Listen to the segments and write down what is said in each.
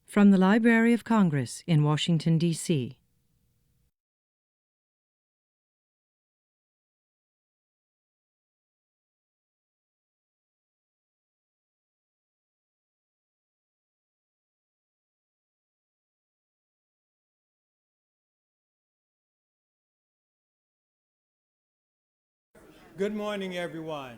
From the Library of Congress in Washington, D.C. Good morning, everyone.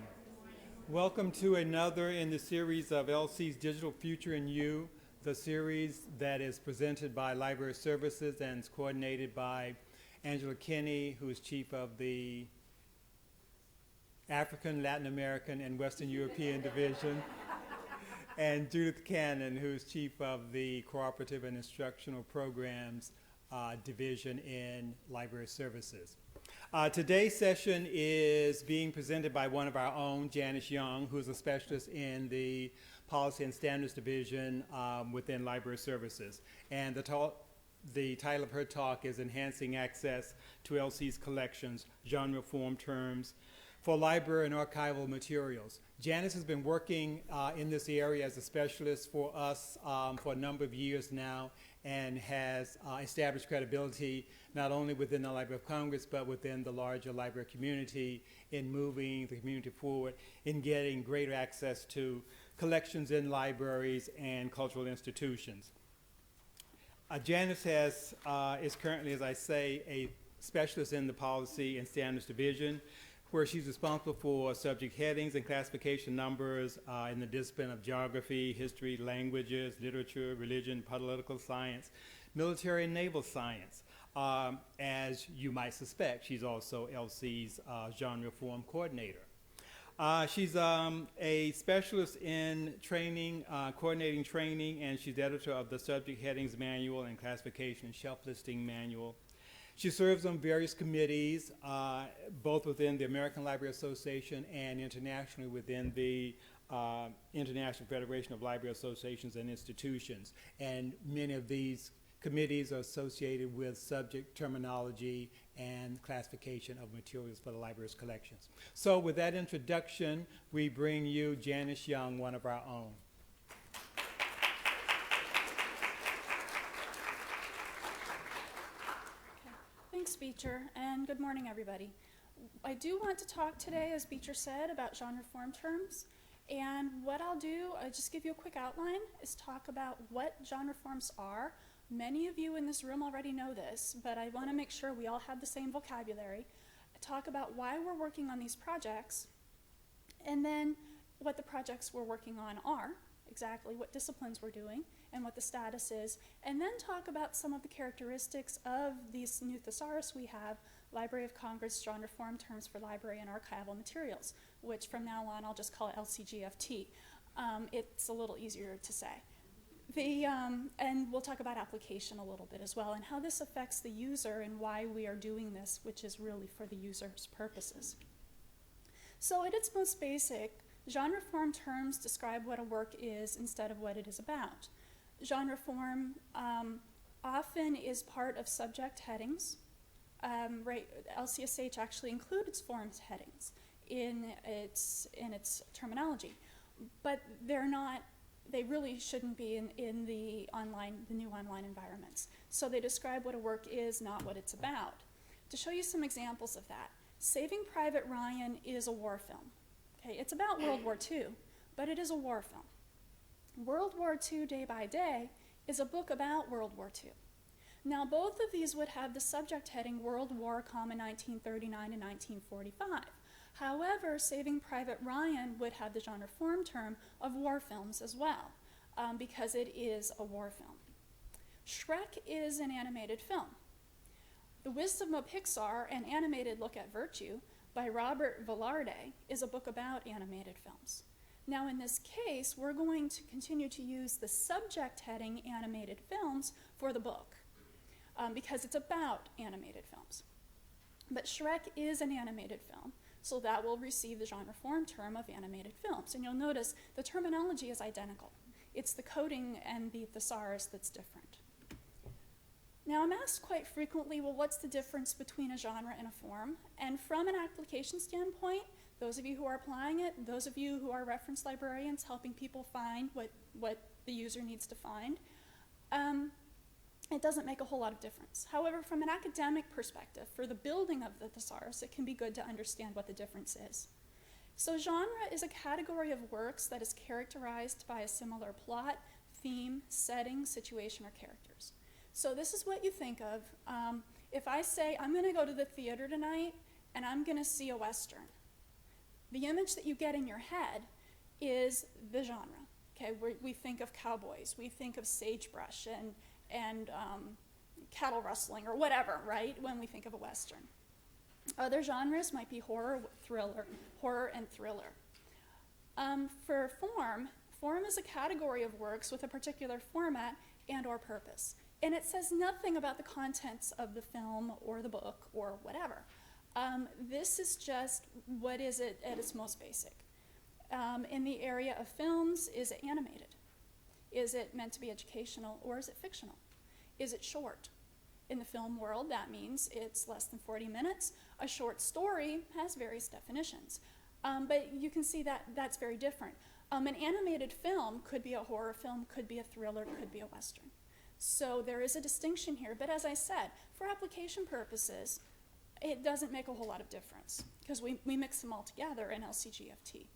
Welcome to another in the series of LC's Digital Future in You, the series that is presented by Library Services and is coordinated by Angela Kinney, who is chief of the African, Latin American, and Western European Division, and Judith Cannon, who is chief of the Cooperative and Instructional Programs Division in Library Services. Today's session is being presented by one of our own, Janice Young, who is a specialist in the Policy and Standards Division within Library Services. And the title of her talk is Enhancing Access to LC's Collections, Genre-Form Terms for Library and Archival Materials. Janice has been working in this area as a specialist for us for a number of years now, and has established credibility not only within the Library of Congress, but within the larger library community in moving the community forward in getting greater access to collections in libraries and cultural institutions. Janice is currently, as I say, a specialist in the Policy and Standards Division, where she's responsible for subject headings and classification numbers in the discipline of geography, history, languages, literature, religion, political science, military and naval science. As you might suspect, she's also LC's genre form coordinator. She's a specialist in training, coordinating training, and she's editor of the Subject Headings Manual and Classification and Shelf Listing Manual. She serves on various committees, both within the American Library Association and internationally within the International Federation of Library Associations and Institutions. And many of these committees are associated with subject terminology and classification of materials for the library's collections. So with that introduction, we bring you Janice Young, one of our own. Thanks, Beecher, and good morning, everybody. I do want to talk today, as Beecher said, about genre form terms. And what I'll do, I'll just give you a quick outline, is talk about what genre forms are. Many of you in this room already know this, but I want to make sure we all have the same vocabulary. Talk about why we're working on these projects, and then what the projects we're working on are, exactly what disciplines we're doing, and what the status is, and then talk about some of the characteristics of these new thesaurus we have, Library of Congress Genre Form Terms for Library and Archival Materials, which from now on I'll just call it LCGFT. It's a little easier to say. And we'll talk about application a little bit as well, and how this affects the user and why we are doing this, which is really for the user's purposes. So at its most basic, genre form terms describe what a work is instead of what it is about. Genre form often is part of subject headings. LCSH actually includes forms headings in its terminology, but they really shouldn't be in the new online environments. So they describe what a work is, not what it's about. To show you some examples of that, Saving Private Ryan is a war film. Okay, it's about World War II, but it is a war film. World War II Day by Day is a book about World War II. Now, both of these would have the subject heading World War, 1939 to 1945. However, Saving Private Ryan would have the genre form term of war films as well, because it is a war film. Shrek is an animated film. The Wisdom of Pixar, an animated look at virtue, by Robert Velarde, is a book about animated films. Now in this case, we're going to continue to use the subject heading animated films for the book, because it's about animated films. But Shrek is an animated film, so that will receive the genre form term of animated films. And you'll notice the terminology is identical. It's the coding and the thesaurus that's different. Now I'm asked quite frequently, well, what's the difference between a genre and a form? And from an application standpoint, those of you who are applying it, those of you who are reference librarians helping people find what the user needs to find, it doesn't make a whole lot of difference. However, from an academic perspective, for the building of the thesaurus, it can be good to understand what the difference is. So genre is a category of works that is characterized by a similar plot, theme, setting, situation, or characters. So this is what you think of. If I say, I'm going to go to the theater tonight and I'm going to see a Western, the image that you get in your head is the genre. Okay, we think of cowboys, we think of sagebrush and cattle rustling or whatever, right, when we think of a Western. Other genres might be horror and thriller. For form is a category of works with a particular format and or purpose. And it says nothing about the contents of the film or the book or whatever. This is just what is it at its most basic. In the area of films, is it animated? Is it meant to be educational, or is it fictional? Is it short? In the film world, that means it's less than 40 minutes. A short story has various definitions. But you can see that that's very different. An animated film could be a horror film, could be a thriller, could be a Western. So there is a distinction here, but as I said, for application purposes, it doesn't make a whole lot of difference because we mix them all together in LCGFT.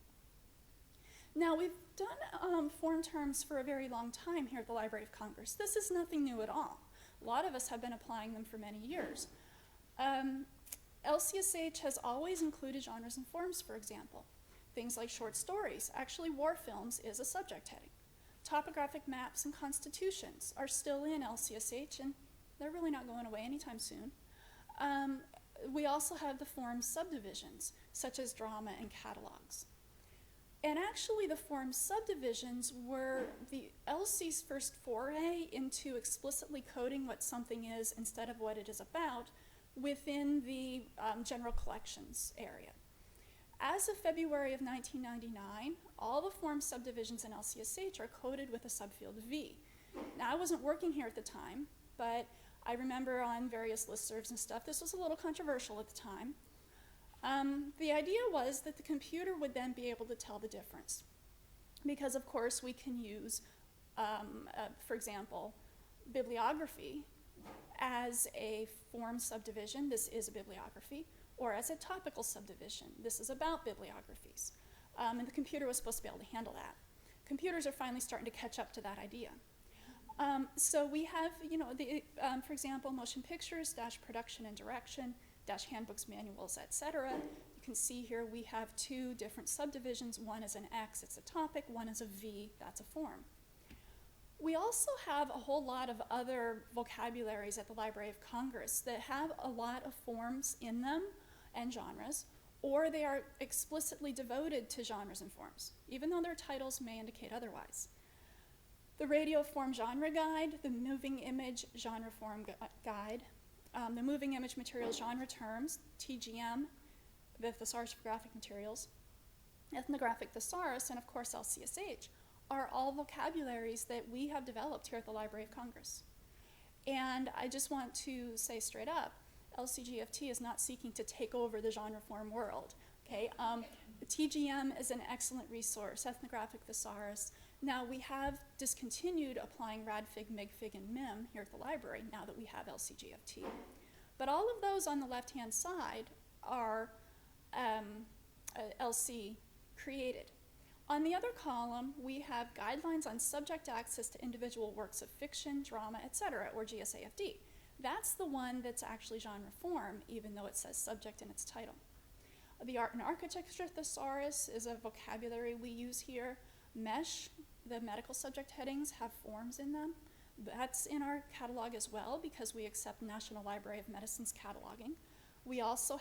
Now, we've done form terms for a very long time here at the Library of Congress. This is nothing new at all. A lot of us have been applying them for many years. LCSH has always included genres and forms, for example. Things like short stories. Actually, war films is a subject heading. Topographic maps and constitutions are still in LCSH, and they're really not going away anytime soon. We also have the form subdivisions, such as drama and catalogs. And actually, the form subdivisions were the LC's first foray into explicitly coding what something is instead of what it is about within the general collections area. As of February of 1999, all the form subdivisions in LCSH are coded with a subfield V. Now, I wasn't working here at the time, but I remember on various listservs and stuff, this was a little controversial at the time. The idea was that the computer would then be able to tell the difference. Because, of course, we can use, for example, bibliography as a form subdivision. This is a bibliography. Or as a topical subdivision. This is about bibliographies. And the computer was supposed to be able to handle that. Computers are finally starting to catch up to that idea. So we have, for example, motion pictures, dash production and direction, dash handbooks, manuals, etc. You can see here we have two different subdivisions. One is an X, it's a topic. One is a V, that's a form. We also have a whole lot of other vocabularies at the Library of Congress that have a lot of forms in them and genres, or they are explicitly devoted to genres and forms, even though their titles may indicate otherwise. The Radio Form Genre Guide, the Moving Image Genre Form Guide, the Moving Image Materials Genre Terms, TGM, the Thesaurus for Graphic Materials, Ethnographic Thesaurus, and of course LCSH, are all vocabularies that we have developed here at the Library of Congress. And I just want to say straight up, LCGFT is not seeking to take over the genre form world. Okay? TGM is an excellent resource, Ethnographic Thesaurus. Now we have discontinued applying RADFIG, MIGFIG, and MIM here at the library now that we have LCGFT. But all of those on the left-hand side are LC created. On the other column, we have guidelines on subject access to individual works of fiction, drama, etc., or GSAFD. That's the one that's actually genre form, even though it says subject in its title. The Art and Architecture Thesaurus is a vocabulary we use here. MESH, the medical subject headings, have forms in them. That's in our catalog as well because we accept National Library of Medicine's cataloging. We also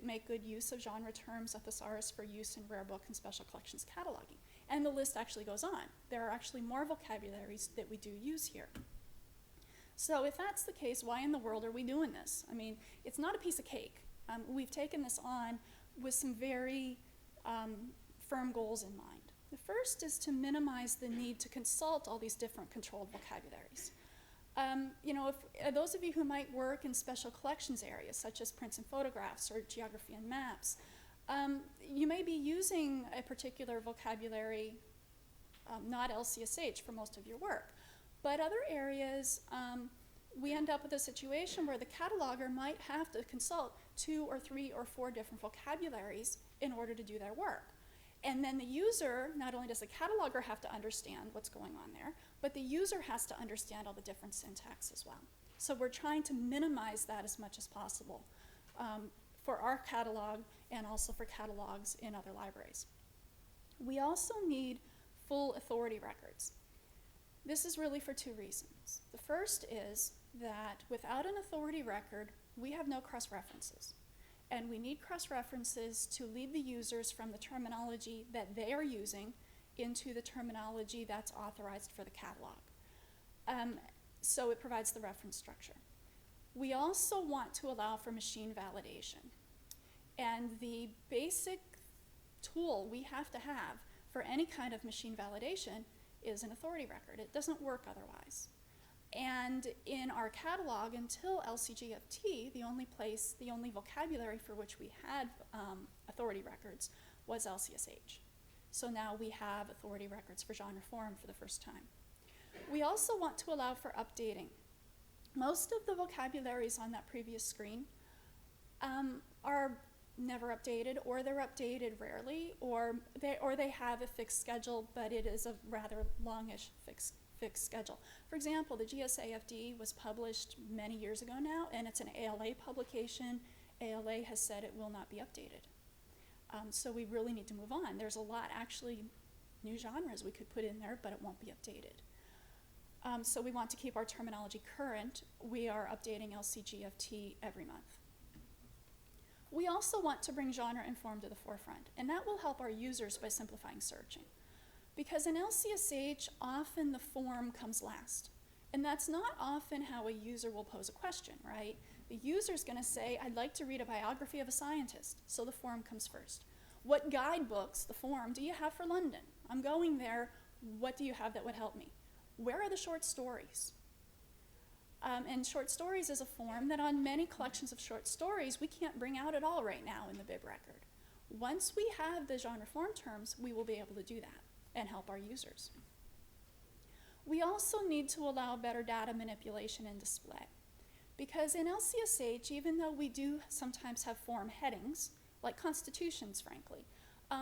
make good use of genre terms, a thesaurus for use in rare book and special collections cataloging. And the list actually goes on. There are actually more vocabularies that we do use here. So if that's the case, why in the world are we doing this? I mean, it's not a piece of cake. We've taken this on with some very firm goals in mind. The first is to minimize the need to consult all these different controlled vocabularies. If those of you who might work in special collections areas, such as prints and photographs or geography and maps, you may be using a particular vocabulary, not LCSH, for most of your work. But other areas, we end up with a situation where the cataloger might have to consult 2 or 3 or 4 different vocabularies in order to do their work. And then the user, not only does the cataloger have to understand what's going on there, but the user has to understand all the different syntax as well. So we're trying to minimize that as much as possible for our catalog and also for catalogs in other libraries. We also need full authority records. This is really for 2 reasons. The first is that without an authority record, we have no cross-references. And we need cross-references to lead the users from the terminology that they are using into the terminology that's authorized for the catalog. So it provides the reference structure. We also want to allow for machine validation. And the basic tool we have to have for any kind of machine validation is an authority record. It doesn't work otherwise. And in our catalog, until LCGFT, the only vocabulary for which we had authority records was LCSH. So now we have authority records for genre form for the first time. We also want to allow for updating. Most of the vocabularies on that previous screen are never updated, or they're updated rarely, or they have a fixed schedule, but it is a rather longish fixed schedule. For example, the GSAFD was published many years ago now, and it's an ALA publication. ALA has said it will not be updated. So we really need to move on. There's a lot, actually, new genres we could put in there, but it won't be updated. So we want to keep our terminology current. We are updating LCGFT every month. We also want to bring genre inform to the forefront, and that will help our users by simplifying searching. Because in LCSH, often the form comes last. And that's not often how a user will pose a question, right? The user's gonna say, I'd like to read a biography of a scientist, so the form comes first. What guidebooks, the form, do you have for London? I'm going there, what do you have that would help me? Where are the short stories? And short stories is a form that on many collections of short stories, we can't bring out at all right now in the bib record. Once we have the genre form terms, we will be able to do that and help our users. We also need to allow better data manipulation and display. Because in LCSH, even though we do sometimes have form headings, like constitutions, frankly,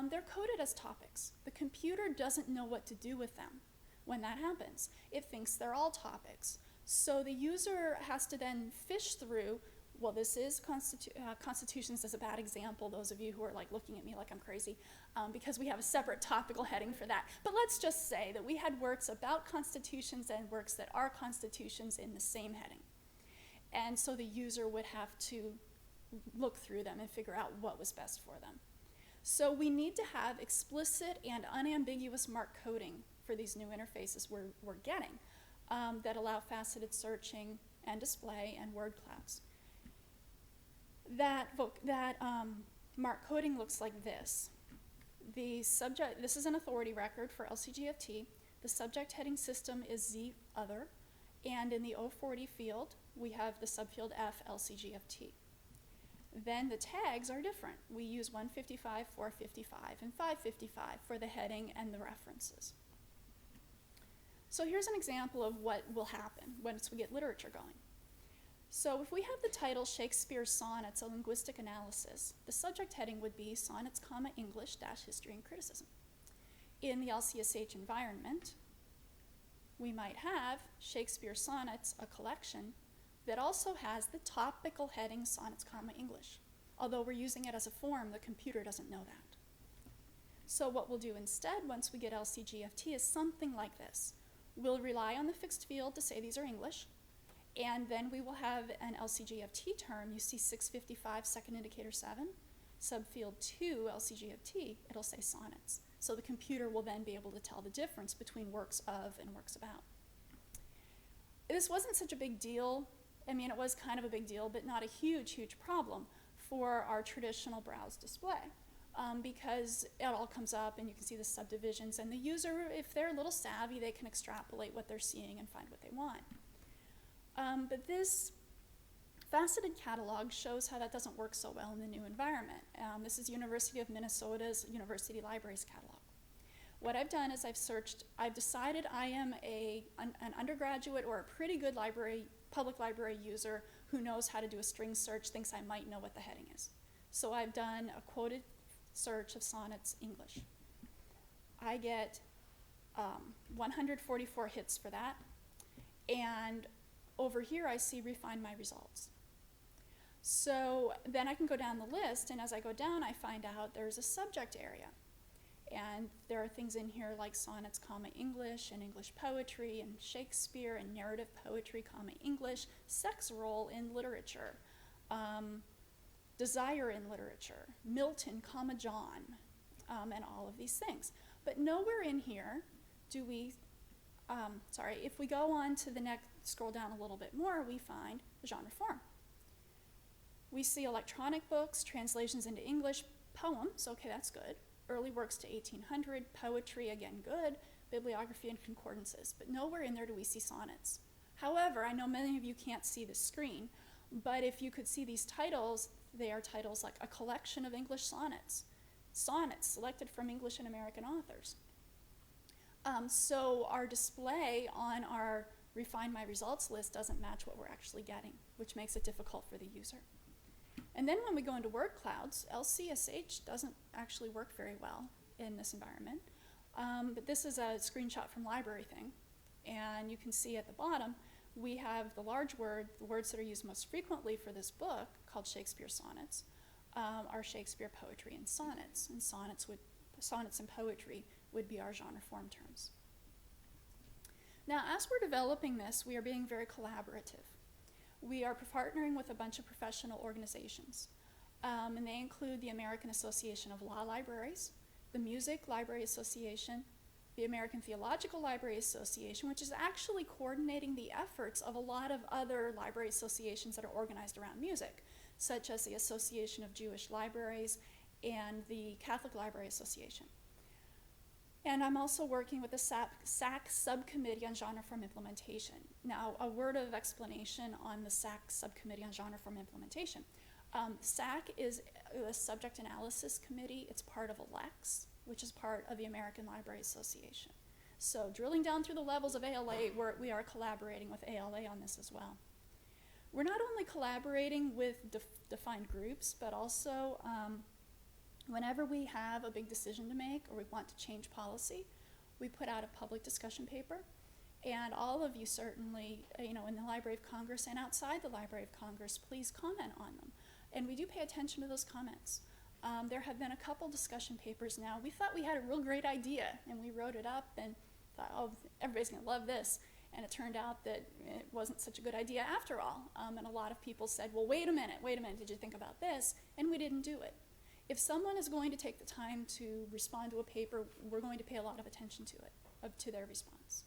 they're coded as topics. The computer doesn't know what to do with them when that happens. It thinks they're all topics. So the user has to then fish through, well, this is constitutions is a bad example, those of you who are like looking at me like I'm crazy, because we have a separate topical heading for that. But let's just say that we had works about constitutions and works that are constitutions in the same heading. And so the user would have to look through them and figure out what was best for them. So we need to have explicit and unambiguous MARC coding for these new interfaces we're getting that allow faceted searching and display and word clouds. That MARC coding looks like this. This is an authority record for LCGFT. The subject heading system is Z other, and in the 040 field, we have the subfield F LCGFT. Then the tags are different. We use 155, 455, and 555 for the heading and the references. So here's an example of what will happen once we get literature going. So if we have the title Shakespeare's Sonnets, a Linguistic Analysis, the subject heading would be Sonnets, English, History and Criticism. In the LCSH environment, we might have Shakespeare Sonnets, a collection, that also has the topical heading Sonnets, English. Although we're using it as a form, the computer doesn't know that. So what we'll do instead, once we get LCGFT, is something like this. We'll rely on the fixed field to say these are English, and then we will have an LCGFT term. You see 655, second indicator 7, subfield 2, LCGFT, it'll say sonnets. So the computer will then be able to tell the difference between works of and works about. This wasn't such a big deal. I mean, it was kind of a big deal, but not a huge, huge problem for our traditional browse display. Because it all comes up and you can see the subdivisions, and the user, if they're a little savvy, they can extrapolate what they're seeing and find what they want. But this faceted catalog shows how that doesn't work so well in the new environment. This is University of Minnesota's University Libraries catalog. What I've done is I've decided I am an undergraduate or a pretty good public library user who knows how to do a string search, thinks I might know what the heading is. So I've done a quoted search of sonnets English. I get 144 hits for that. And over here I see refine my results. So then I can go down the list, and as I go down I find out there's a subject area. And there are things in here like sonnets, English, and English poetry, and Shakespeare, and narrative poetry, English, sex role in literature, desire in literature, Milton, John, and all of these things. But nowhere in here do we, if we go on to the next, scroll down a little bit more, we find the genre form. We see electronic books, translations into English, poems, okay, that's good. Early works to 1800, poetry, again, good, bibliography and concordances, but nowhere in there do we see sonnets. However, I know many of you can't see the screen, but if you could see these titles, they are titles like a collection of English sonnets, sonnets selected from English and American authors. So our display on our Refine My Results list doesn't match what we're actually getting, which makes it difficult for the user. And then when we go into word clouds, LCSH doesn't actually work very well in this environment. But this is a screenshot from Library Thing. And you can see at the bottom, we have the large word, the words that are used most frequently for this book, called Shakespeare sonnets, are Shakespeare poetry and sonnets. And sonnets and poetry would be our genre form terms. Now, as we're developing this, we are being very collaborative. We are partnering with a bunch of professional organizations, and they include the American Association of Law Libraries, the Music Library Association, the American Theological Library Association, which is actually coordinating the efforts of a lot of other library associations that are organized around music, such as the Association of Jewish Libraries and the Catholic Library Association. And I'm also working with the SAC Subcommittee on Genre Form Implementation. Now, a word of explanation on the SAC Subcommittee on Genre Form Implementation. SAC is a Subject Analysis Committee. It's part of ALEX, which is part of the American Library Association. So drilling down through the levels of ALA, we are collaborating with ALA on this as well. We're not only collaborating with defined groups, but also whenever we have a big decision to make or we want to change policy, we put out a public discussion paper. And all of you certainly, in the Library of Congress and outside the Library of Congress, please comment on them. And we do pay attention to those comments. There have been a couple discussion papers now. We thought we had a real great idea, and we wrote it up and thought, oh, everybody's gonna love this. And it turned out that it wasn't such a good idea after all. And a lot of people said, well, wait a minute, did you think about this? And we didn't do it. If someone is going to take the time to respond to a paper, we're going to pay a lot of attention to it, to their response.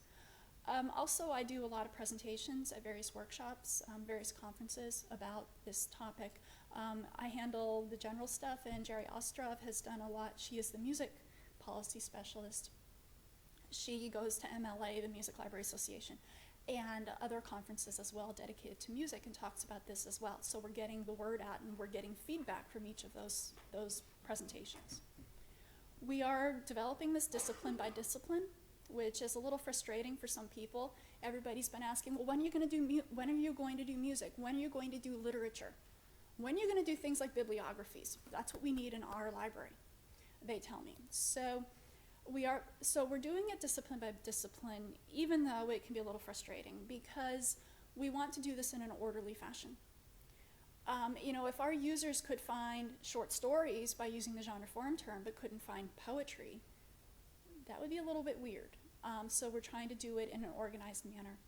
Also, I do a lot of presentations at various workshops, various conferences about this topic. I handle the general stuff, and Jerry Ostrov has done a lot. She is the music policy specialist. She goes to MLA, the Music Library Association, and other conferences as well dedicated to music, and talks about this as well. So we're getting the word out, and we're getting feedback from each of those presentations. We are developing this discipline by discipline, which is a little frustrating for some people. Everybody's been asking, well, when are you going to do music? When are you going to do literature? When are you going to do things like bibliographies? That's what we need in our library, they tell me. So we're doing it discipline by discipline, even though it can be a little frustrating, because we want to do this in an orderly fashion. If our users could find short stories by using the genre form term but couldn't find poetry, that would be a little bit weird. So we're trying to do it in an organized manner.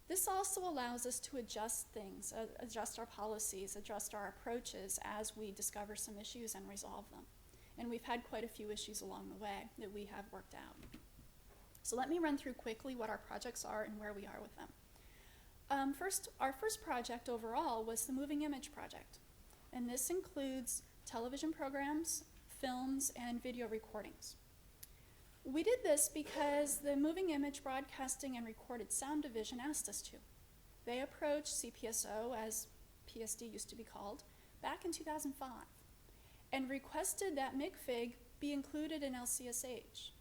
This also allows us to adjust things, adjust our policies, adjust our approaches as we discover some issues and resolve them. And we've had quite a few issues along the way that we have worked out. So let me run through quickly what our projects are and where we are with them. Our first project overall was the Moving Image Project. And this includes television programs, films, and video recordings. We did this because the Moving Image Broadcasting and Recorded Sound Division asked us to. They approached CPSO, as PSD used to be called, back in 2005, and requested that MIGFIG be included in LCSH.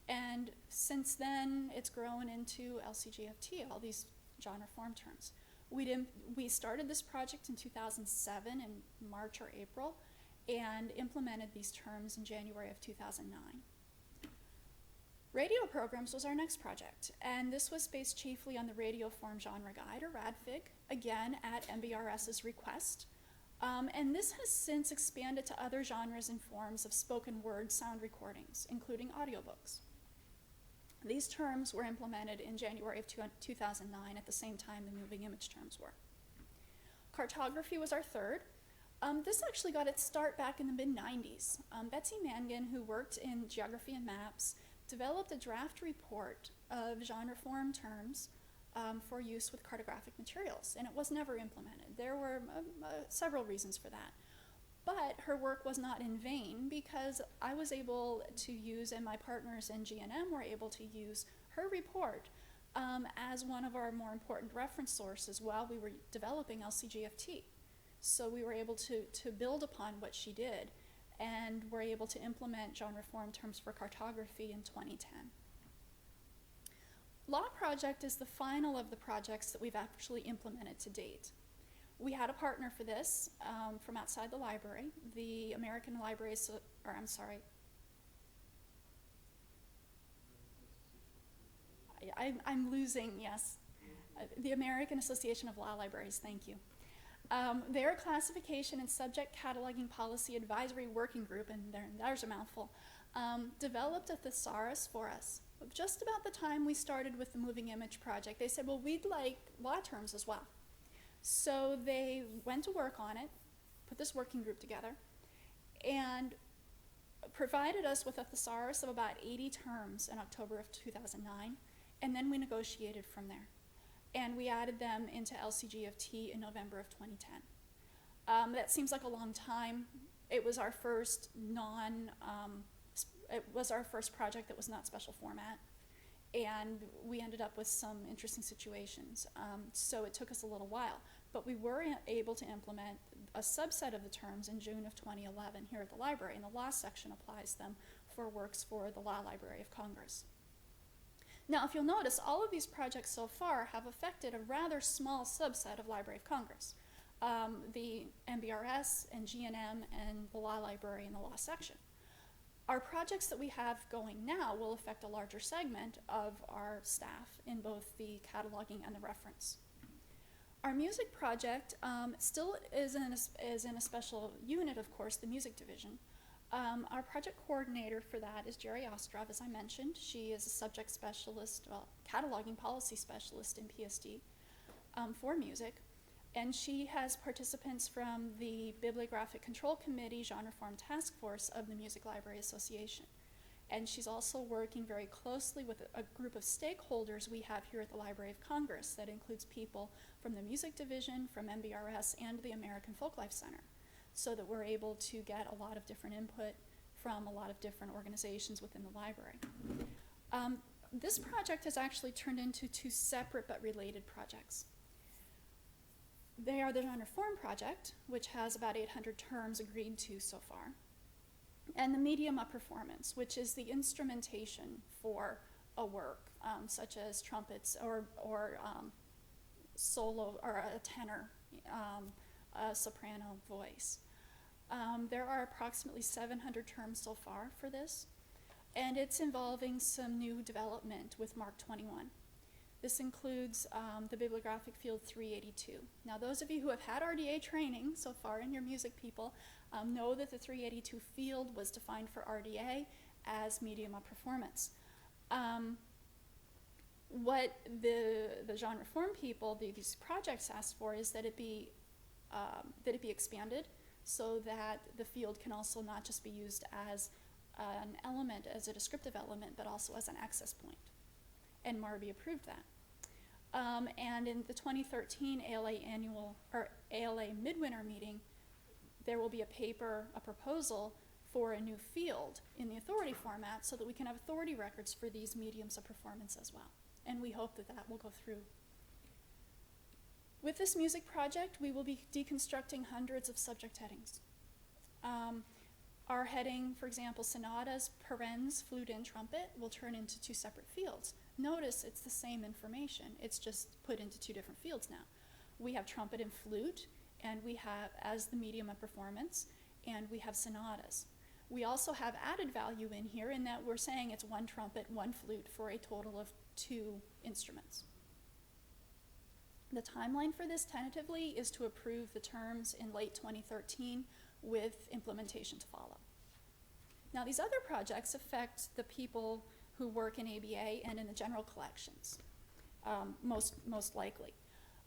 And since then, it's grown into LCGFT, all these genre form terms. We started this project in 2007 in March or April, and implemented these terms in January of 2009. Radio programs was our next project, and this was based chiefly on the Radio Form Genre Guide, or RADFIG, again at MBRS's request. And this has since expanded to other genres and forms of spoken word sound recordings, including audiobooks. These terms were implemented in January of 2009 at the same time the moving image terms were. Cartography was our third. This actually got its start back in the mid-90s. Betsy Mangan, who worked in geography and maps, developed a draft report of genre form terms for use with cartographic materials, and it was never implemented. There were several reasons for that. But her work was not in vain, because I was able to use, and my partners in GNM were able to use her report as one of our more important reference sources while we were developing LCGFT. So we were able to build upon what she did, and were able to implement genre form terms for cartography in 2010. Law Project is the final of the projects that we've actually implemented to date. We had a partner for this from outside the library, the American Libraries, I'm losing, yes. The American Association of Law Libraries, thank you. Their classification and subject cataloging policy advisory working group, and there's a mouthful, developed a thesaurus for us. Just about the time we started with the moving image project, they said, well, we'd like law terms as well. So they went to work on it, put this working group together, and provided us with a thesaurus of about 80 terms in October of 2009, and then we negotiated from there. And we added them into LCGFT in November of 2010. That seems like a long time. It was our first project that was not special format, and we ended up with some interesting situations. So it took us a little while, but we were able to implement a subset of the terms in June of 2011 here at the library, and the law section applies them for works for the Law Library of Congress. Now, if you'll notice, all of these projects so far have affected a rather small subset of Library of Congress, the MBRS and GNM and the Law Library and the Law section. Our projects that we have going now will affect a larger segment of our staff in both the cataloging and the reference. Our music project still is in a special unit, of course, the music division. Our project coordinator for that is Jerry Ostrov, as I mentioned. She is a subject specialist, cataloging policy specialist in PSD for music. And she has participants from the Bibliographic Control Committee Genre Form Task Force of the Music Library Association. And she's also working very closely with a group of stakeholders we have here at the Library of Congress that includes people from the music division, from MBRS, and the American Folklife Center, so that we're able to get a lot of different input from a lot of different organizations within the library. This project has actually turned into two separate but related projects. They are the Genre Form Project, which has about 800 terms agreed to so far, and the Medium of Performance, which is the instrumentation for a work, such as trumpets or solo, or a tenor, a soprano voice. There are approximately 700 terms so far for this, and it's involving some new development with MARC 21. This includes the bibliographic field 382. Now, those of you who have had RDA training so far in your music people know that the 382 field was defined for RDA as medium of performance. What the genre form people, these projects asked for, is that it be expanded so that the field can also not just be used as an element, as a descriptive element, but also as an access point. And MARB approved that. And in the 2013 ALA Midwinter meeting, there will be a proposal for a new field in the authority format so that we can have authority records for these mediums of performance as well. And we hope that that will go through. With this music project, we will be deconstructing hundreds of subject headings. Our heading, for example, sonatas, parens, flute, and trumpet will turn into 2 separate fields. Notice it's the same information, it's just put into 2 different fields now. We have trumpet and flute, and we have as the medium of performance, and we have sonatas. We also have added value in here in that we're saying it's 1 trumpet, 1 flute for a total of 2 instruments. The timeline for this tentatively is to approve the terms in late 2013 with implementation to follow. Now, these other projects affect the people who work in ABA and in the general collections, most likely.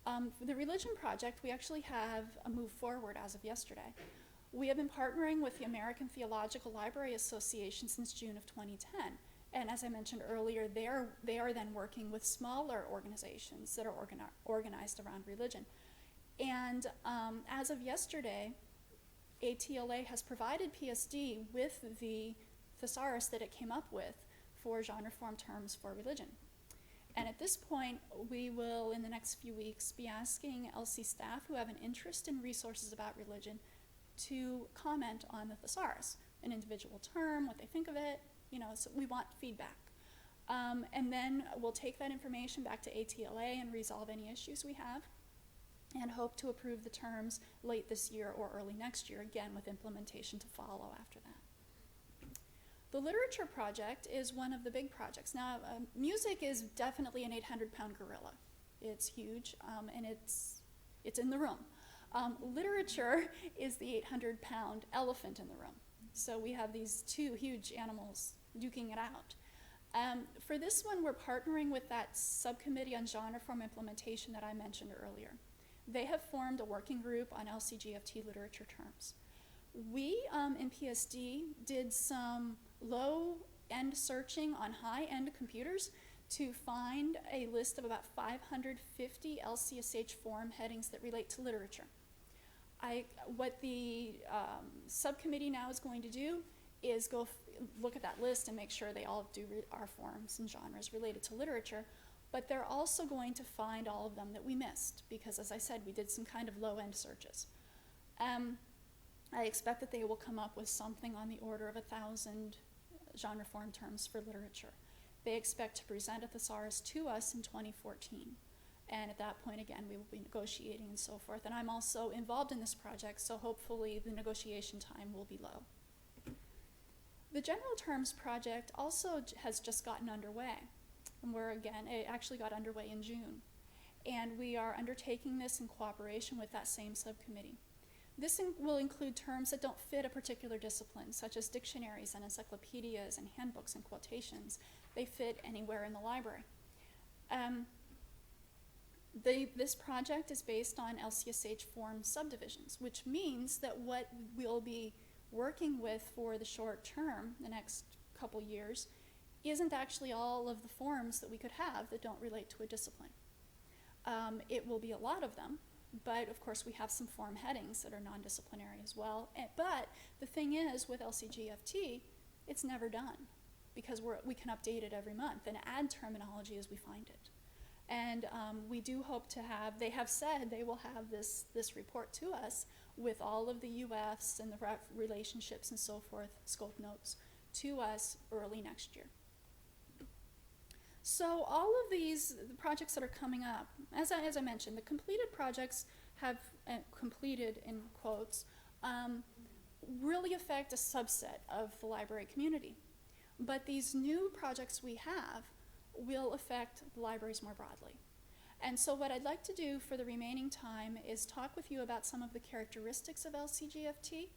For the religion project, we actually have a move forward as of yesterday. We have been partnering with the American Theological Library Association since June of 2010. And as I mentioned earlier, they are then working with smaller organizations that are organized around religion. And as of yesterday, ATLA has provided PSD with the thesaurus that it came up with for genre form terms for religion. And at this point, we will, in the next few weeks, be asking LC staff who have an interest in resources about religion to comment on the thesaurus, an individual term, what they think of it, so we want feedback. And then we'll take that information back to ATLA and resolve any issues we have, and hope to approve the terms late this year or early next year, again with implementation to follow after that. The literature project is one of the big projects. Now, music is definitely an 800-pound gorilla. It's huge, and it's in the room. Literature is the 800-pound elephant in the room. So we have these 2 huge animals duking it out. For this one, we're partnering with that subcommittee on genre form implementation that I mentioned earlier. They have formed a working group on LCGFT literature terms. We, in PSD, did some low-end searching on high-end computers to find a list of about 550 LCSH form headings that relate to literature. What the subcommittee now is going to do is go look at that list and make sure they all are forms and genres related to literature, but they're also going to find all of them that we missed because, as I said, we did some kind of low-end searches. I expect that they will come up with something on the order of 1,000 genre form terms for literature. They expect to present a thesaurus to us in 2014. And at that point, again, we will be negotiating and so forth. And I'm also involved in this project, so hopefully the negotiation time will be low. The General Terms project also has just gotten underway. And it actually got underway in June. And we are undertaking this in cooperation with that same subcommittee. This will include terms that don't fit a particular discipline, such as dictionaries and encyclopedias and handbooks and quotations. They fit anywhere in the library. This project is based on LCSH form subdivisions, which means that what we'll be working with for the short term, the next couple years, isn't actually all of the forms that we could have that don't relate to a discipline. It will be a lot of them, but of course we have some form headings that are non-disciplinary as well. But the thing is, with LCGFT, it's never done because we can update it every month and add terminology as we find it. And we do hope to have, they have said they will have this report to us with all of the UFs and the relationships and so forth, scope notes, to us early next year. So all of these projects that are coming up, as I mentioned, the completed projects have, completed in quotes, really affect a subset of the library community. But these new projects we have will affect the libraries more broadly. And so what I'd like to do for the remaining time is talk with you about some of the characteristics of LCGFT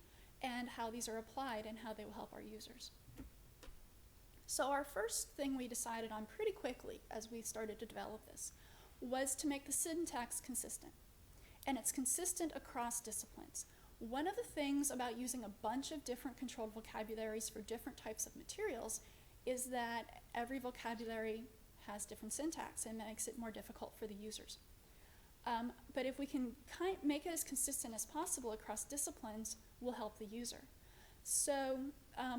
and how these are applied and how they will help our users. So our first thing we decided on pretty quickly as we started to develop this was to make the syntax consistent. And it's consistent across disciplines. One of the things about using a bunch of different controlled vocabularies for different types of materials is that every vocabulary has different syntax and makes it more difficult for the users. But if we can make it as consistent as possible across disciplines, we'll help the user. So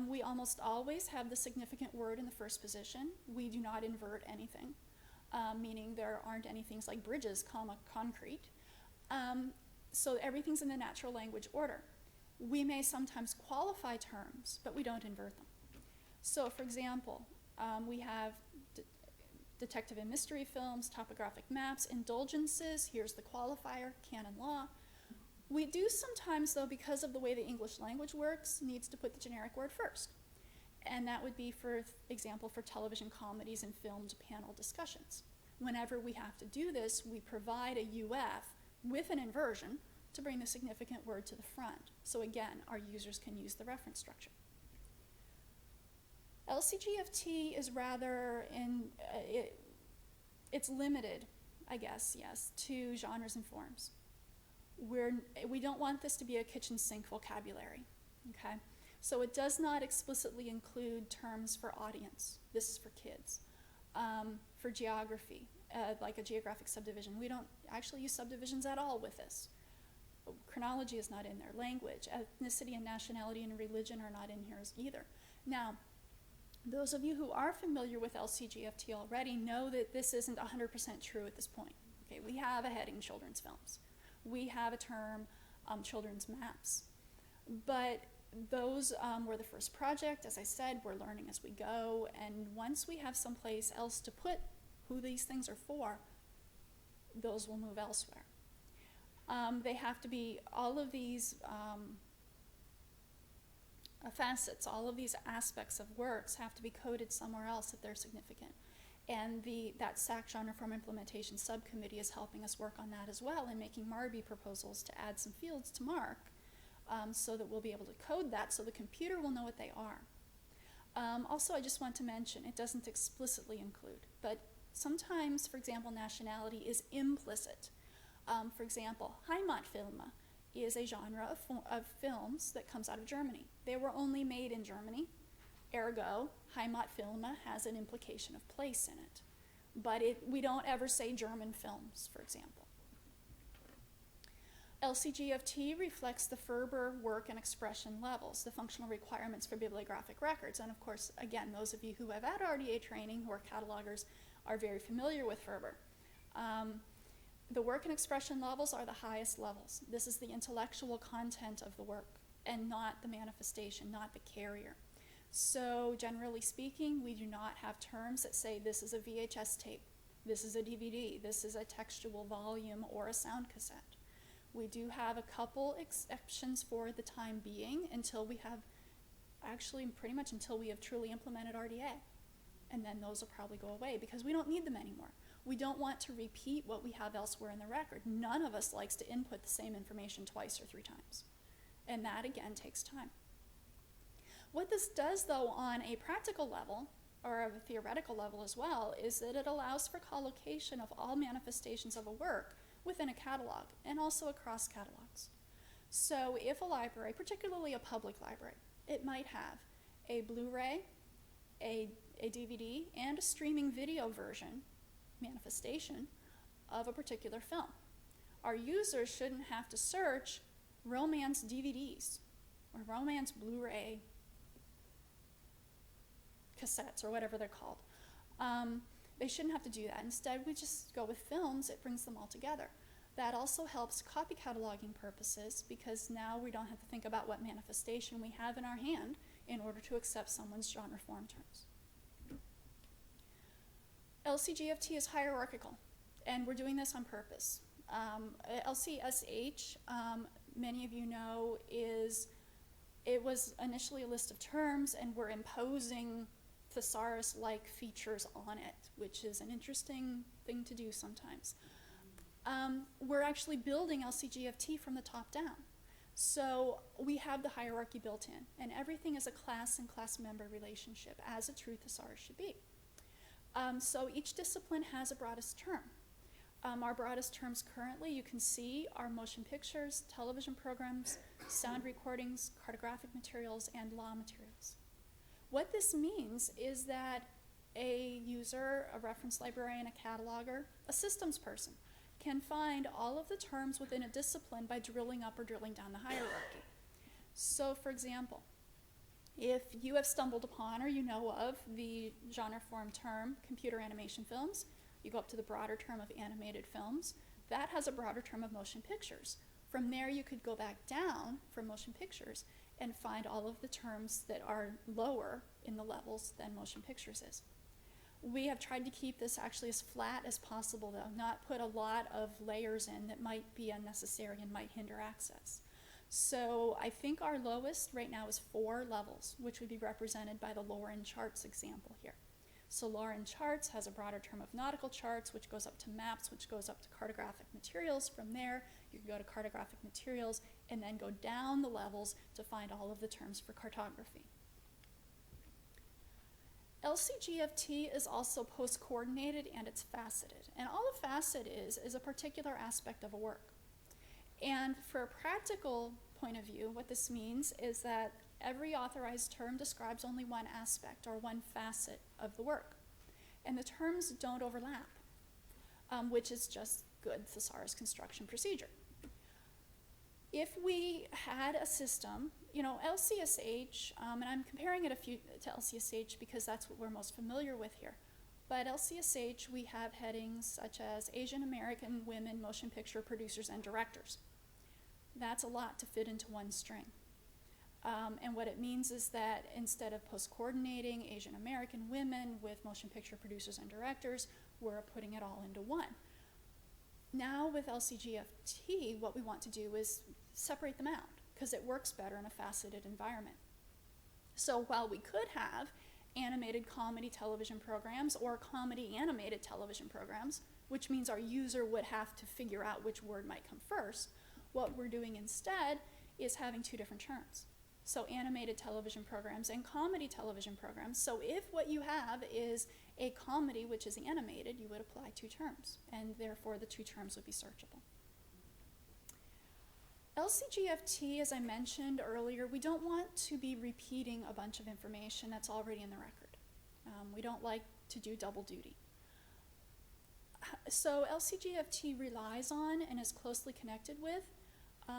we almost always have the significant word in the first position. We do not invert anything, meaning there aren't any things like bridges, comma, concrete. So everything's in the natural language order. We may sometimes qualify terms, but we don't invert them. So for example, we have detective and mystery films, topographic maps, indulgences, here's the qualifier, canon law. We do sometimes, though, because of the way the English language works, needs to put the generic word first. And that would be, for example, for television comedies and filmed panel discussions. Whenever we have to do this, we provide a UF with an inversion to bring the significant word to the front. So again, our users can use the reference structure. LCGFT is rather it's limited, I guess, yes, to genres and forms. We don't want this to be a kitchen sink vocabulary, okay? So it does not explicitly include terms for audience. This is for kids. For geography, like a geographic subdivision, we don't actually use subdivisions at all with this. Chronology is not in there. Language, ethnicity, and nationality and religion are not in here either. Now, those of you who are familiar with LCGFT already know that this isn't 100% true at this point. Okay, we have a heading children's films. We have a term children's maps. But those were the first project. As I said, we're learning as we go. And once we have someplace else to put who these things are for, those will move elsewhere. They have to be, all of these facets, all of these aspects of works have to be coded somewhere else if they're significant. And that SAC Genre Form Implementation Subcommittee is helping us work on that as well and making MARB proposals to add some fields to MARC so that we'll be able to code that so the computer will know what they are. Also, I just want to mention, it doesn't explicitly include, but sometimes, for example, nationality is implicit. For example, Heimatfilme is a genre of films that comes out of Germany. They were only made in Germany, ergo, Heimatfilme has an implication of place in it. But we don't ever say German films, for example. LCGFT reflects the Ferber work and expression levels, the functional requirements for bibliographic records. And of course, again, those of you who have had RDA training, who are catalogers, are very familiar with Ferber. The work and expression levels are the highest levels. This is the intellectual content of the work and not the manifestation, not the carrier. So generally speaking, we do not have terms that say this is a VHS tape, this is a DVD, this is a textual volume or a sound cassette. We do have a couple exceptions for the time being until we have, actually pretty much until we have truly implemented RDA. And then those will probably go away because we don't need them anymore. We don't want to repeat what we have elsewhere in the record. None of us likes to input the same information twice or 3 times. And that, again, takes time. What this does, though, on a practical level, or a theoretical level as well, is that it allows for collocation of all manifestations of a work within a catalog, and also across catalogs. So if a library, particularly a public library, it might have a Blu-ray, a DVD, and a streaming video version manifestation of a particular film. Our users shouldn't have to search romance DVDs or romance Blu-ray cassettes or whatever they're called. They shouldn't have to do that. Instead, we just go with films. It brings them all together. That also helps copy cataloging purposes because now we don't have to think about what manifestation we have in our hand in order to accept someone's genre form terms. LCGFT is hierarchical, and we're doing this on purpose. LCSH, many of you know, it was initially a list of terms, and we're imposing thesaurus-like features on it, which is an interesting thing to do sometimes. We're actually building LCGFT from the top down. So we have the hierarchy built in, and everything is a class and class member relationship, as a true thesaurus should be. So each discipline has a broadest term. Our broadest terms currently, you can see, are motion pictures, television programs, sound recordings, cartographic materials, and law materials. What this means is that a user, a reference librarian, a cataloger, a systems person can find all of the terms within a discipline by drilling up or drilling down the hierarchy. So for example, if you have stumbled upon or you know of the genre form term computer animation films, you go up to the broader term of animated films. That has a broader term of motion pictures. From there, you could go back down from motion pictures and find all of the terms that are lower in the levels than motion pictures is. We have tried to keep this actually as flat as possible, though, not put a lot of layers in that might be unnecessary and might hinder access. So I think our lowest right now is 4 levels, which would be represented by the Loren charts example here. So Loren charts has a broader term of nautical charts, which goes up to maps, which goes up to cartographic materials. From there, you can go to cartographic materials and then go down the levels to find all of the terms for cartography. LCGFT is also post-coordinated and it's faceted. And all a facet is a particular aspect of a work. And for a practical point of view, what this means is that every authorized term describes only one aspect or one facet of the work. And the terms don't overlap, which is just good thesaurus construction procedure. If we had a system, LCSH, and I'm comparing it to LCSH because that's what we're most familiar with here, but LCSH, we have headings such as Asian American women motion picture producers and directors. That's a lot to fit into one string. And what it means is that instead of post-coordinating Asian American women with motion picture producers and directors, we're putting it all into one. Now with LCGFT, what we want to do is separate them out because it works better in a faceted environment. So while we could have animated comedy television programs or comedy animated television programs, which means our user would have to figure out which word might come first, what we're doing instead is having 2 different terms. So animated television programs and comedy television programs. So if what you have is a comedy, which is animated, you would apply 2 terms, and therefore the 2 terms would be searchable. LCGFT, as I mentioned earlier, we don't want to be repeating a bunch of information that's already in the record. We don't like to do double duty. So LCGFT relies on and is closely connected with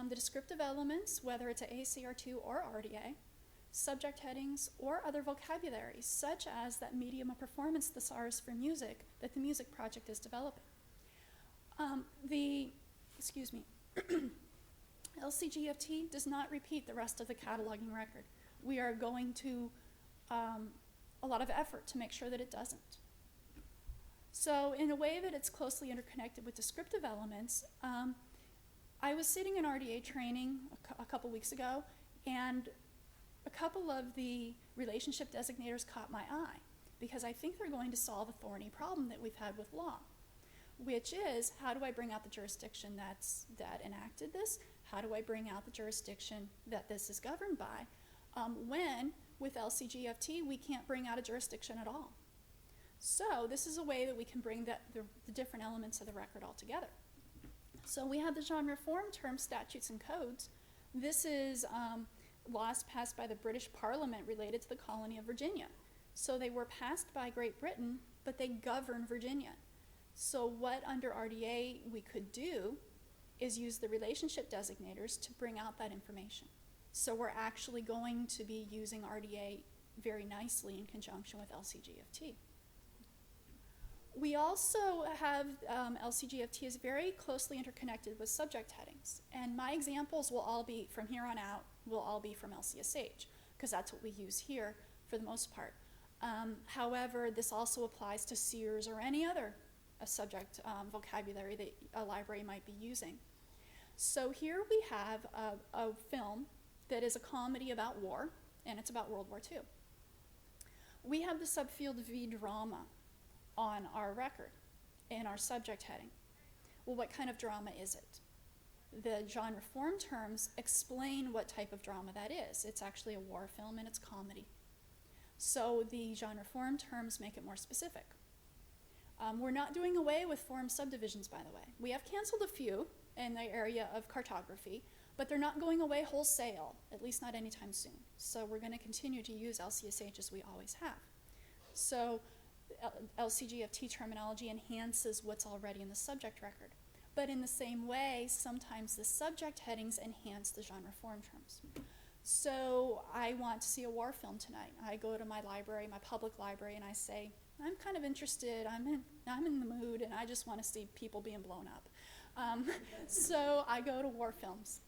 the descriptive elements, whether it's a ACR2 or RDA, subject headings, or other vocabularies, such as that medium of performance thesaurus for music that the music project is developing. LCGFT does not repeat the rest of the cataloging record. We are going to a lot of effort to make sure that it doesn't. So in a way that it's closely interconnected with descriptive elements, I was sitting in RDA training a couple weeks ago, and a couple of the relationship designators caught my eye because I think they're going to solve a thorny problem that we've had with law, which is, how do I bring out the jurisdiction that enacted this? How do I bring out the jurisdiction that this is governed by? When, with LCGFT, we can't bring out a jurisdiction at all. So this is a way that we can bring the different elements of the record all together. So we have the genre form terms, statutes, and codes. This is laws passed by the British Parliament related to the colony of Virginia. So they were passed by Great Britain, but they govern Virginia. So what under RDA we could do is use the relationship designators to bring out that information. So we're actually going to be using RDA very nicely in conjunction with LCGFT. We also have LCGFT is very closely interconnected with subject headings. And my examples will all be, from here on out, will all be from LCSH, because that's what we use here for the most part. However, this also applies to Sears or any other subject vocabulary that a library might be using. So here we have a film that is a comedy about war, and it's about World War II. We have the subfield V drama on our record in our subject heading. Well, what kind of drama is it? The genre form terms explain what type of drama that is. It's actually a war film and it's comedy. So the genre form terms make it more specific. We're not doing away with form subdivisions, by the way. We have canceled a few in the area of cartography, but they're not going away wholesale, at least not anytime soon. So we're going to continue to use LCSH as we always have. So LCGFT terminology enhances what's already in the subject record. But in the same way, sometimes the subject headings enhance the genre form terms. So I want to see a war film tonight. I go to my library, my public library, and I say, I'm kind of interested, I'm in the mood, and I just want to see people being blown up. So I go to war films.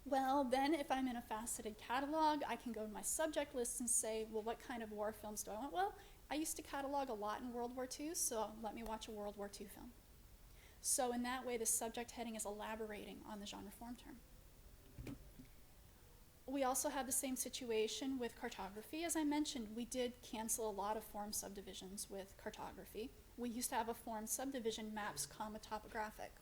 Well, then if I'm in a faceted catalog, I can go to my subject list and say, well, what kind of war films do I want? Well, I used to catalog a lot in World War II, so let me watch a World War II film. So in that way, the subject heading is elaborating on the genre form term. We also have the same situation with cartography. As I mentioned, we did cancel a lot of form subdivisions with cartography. We used to have a form subdivision, maps, comma, topographic.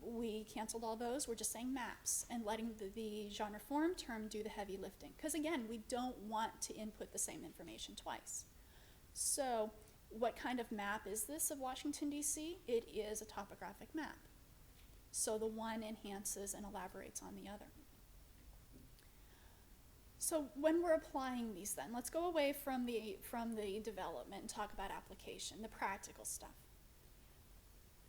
We canceled all those. We're just saying maps and letting the genre form term do the heavy lifting. Because again, we don't want to input the same information twice. So what kind of map is this of Washington, D.C.? It is a topographic map. So the one enhances and elaborates on the other. So when we're applying these then, let's go away from the development and talk about application, the practical stuff.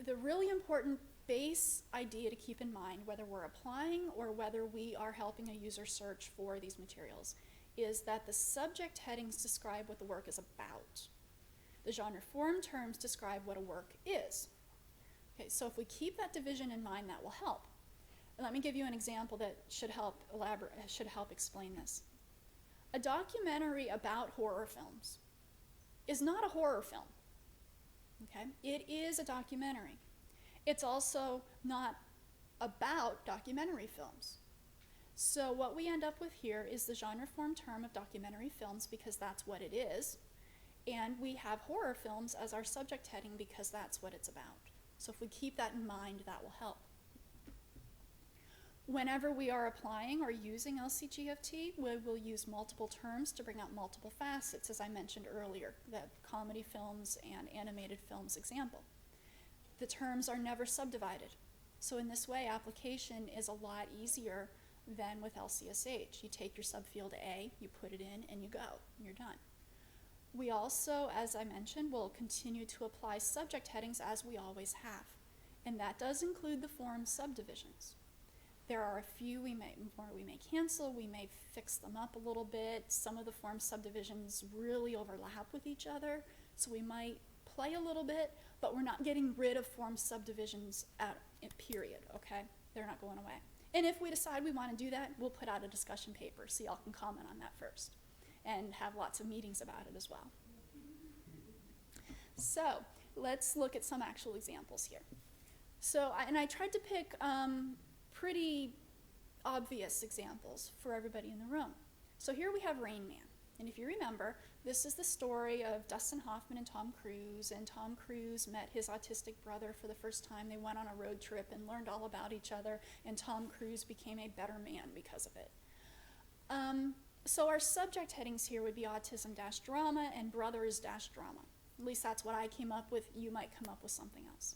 The really important base idea to keep in mind, whether we're applying or whether we are helping a user search for these materials, is that the subject headings describe what the work is about. The genre form terms describe what a work is. Okay, so if we keep that division in mind, that will help. And let me give you an example that should help explain this. A documentary about horror films is not a horror film. Okay? It is a documentary. It's also not about documentary films. So what we end up with here is the genre form term of documentary films because that's what it is. And we have horror films as our subject heading because that's what it's about. So if we keep that in mind, that will help. Whenever we are applying or using LCGFT, we will use multiple terms to bring out multiple facets, as I mentioned earlier, the comedy films and animated films example. The terms are never subdivided. So in this way, application is a lot easier than with LCSH. You take your subfield A, you put it in, and you go, and you're done. We also, as I mentioned, will continue to apply subject headings as we always have. And that does include the form subdivisions. There are a few we may cancel, we may fix them up a little bit. Some of the form subdivisions really overlap with each other, so we might play a little bit, but we're not getting rid of form subdivisions period, okay? They're not going away. And if we decide we want to do that, we'll put out a discussion paper so y'all can comment on that first and have lots of meetings about it as well. So let's look at some actual examples here. So, I tried to pick pretty obvious examples for everybody in the room. So here we have Rain Man. And if you remember, this is the story of Dustin Hoffman and Tom Cruise. And Tom Cruise met his autistic brother for the first time. They went on a road trip and learned all about each other. And Tom Cruise became a better man because of it. So our subject headings here would be autism-drama and brothers-drama. At least that's what I came up with. You might come up with something else.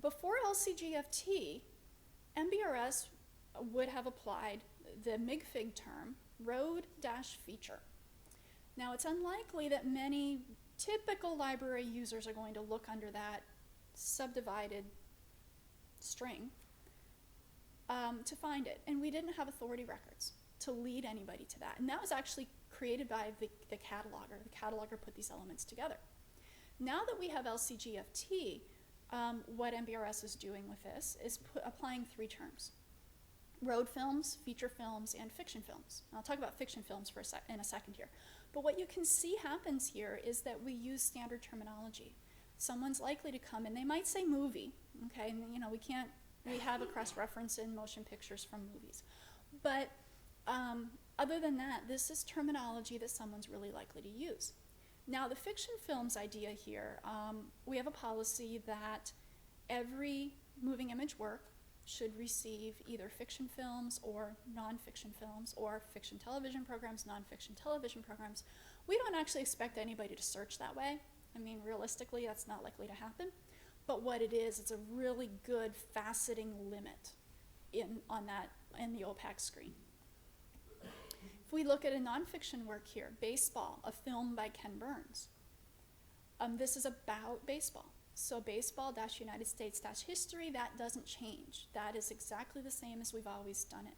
Before LCGFT, MBRS would have applied the MIGFIG term, road-feature. Now, it's unlikely that many typical library users are going to look under that subdivided string to find it. And we didn't have authority records to lead anybody to that. And that was actually created by the cataloger. The cataloger put these elements together. Now that we have LCGFT, what MBRS is doing with this is applying three terms: road films, feature films, and fiction films. And I'll talk about fiction films in a second here. But what you can see happens here is that we use standard terminology. Someone's likely to come and they might say movie, okay? And you know, we have a cross-reference in motion pictures from movies. But other than that, this is terminology that someone's really likely to use. Now, the fiction films idea here, we have a policy that every moving image work should receive either fiction films or nonfiction films, or fiction television programs, nonfiction television programs. We don't actually expect anybody to search that way. I mean, realistically, that's not likely to happen. But what it is, it's a really good faceting limit in the OPAC screen. If we look at a nonfiction work here, Baseball, a film by Ken Burns. This is about baseball. So baseball-United States-history, that doesn't change. That is exactly the same as we've always done it.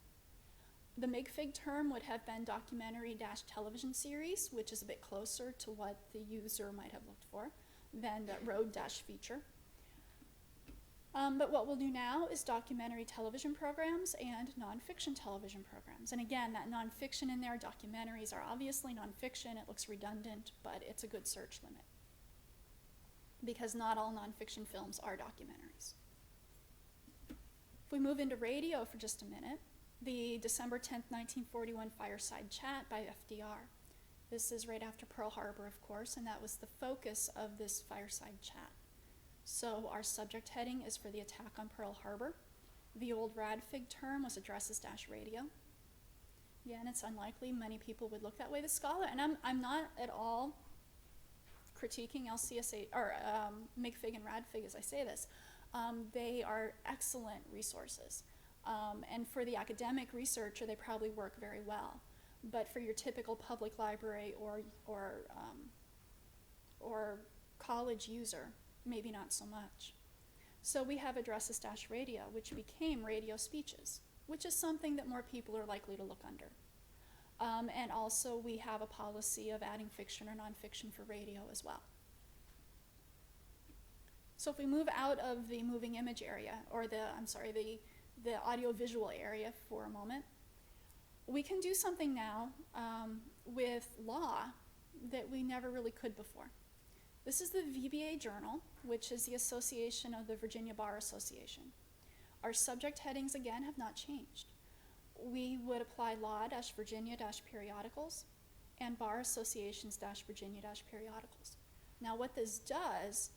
The MIGFIG term would have been documentary-television series, which is a bit closer to what the user might have looked for, than the road-feature. But what we'll do now is documentary television programs and nonfiction television programs. And again, that nonfiction in there, documentaries are obviously nonfiction. It looks redundant, but it's a good search limit, because not all nonfiction films are documentaries. If we move into radio for just a minute, the December 10th, 1941 Fireside Chat by FDR. This is right after Pearl Harbor, of course, and that was the focus of this Fireside Chat. So our subject heading is for the attack on Pearl Harbor. The old Radfig term was addresses-radio. Again, it's unlikely many people would look that way. The scholar, and I'm not at all critiquing LCSA, or MIGFIG and Radfig as I say this. They are excellent resources. And for the academic researcher, they probably work very well. But for your typical public library or college user, maybe not so much. So we have addresses-radio, which became radio speeches, which is something that more people are likely to look under. And also we have a policy of adding fiction or nonfiction for radio as well. So if we move out of the moving image area, or the audiovisual area for a moment, we can do something now with law that we never really could before. This is the VBA Journal, which is the association of the Virginia Bar Association. Our subject headings, again, have not changed. We would apply law-Virginia-periodicals and bar associations-Virginia-periodicals. Now what this does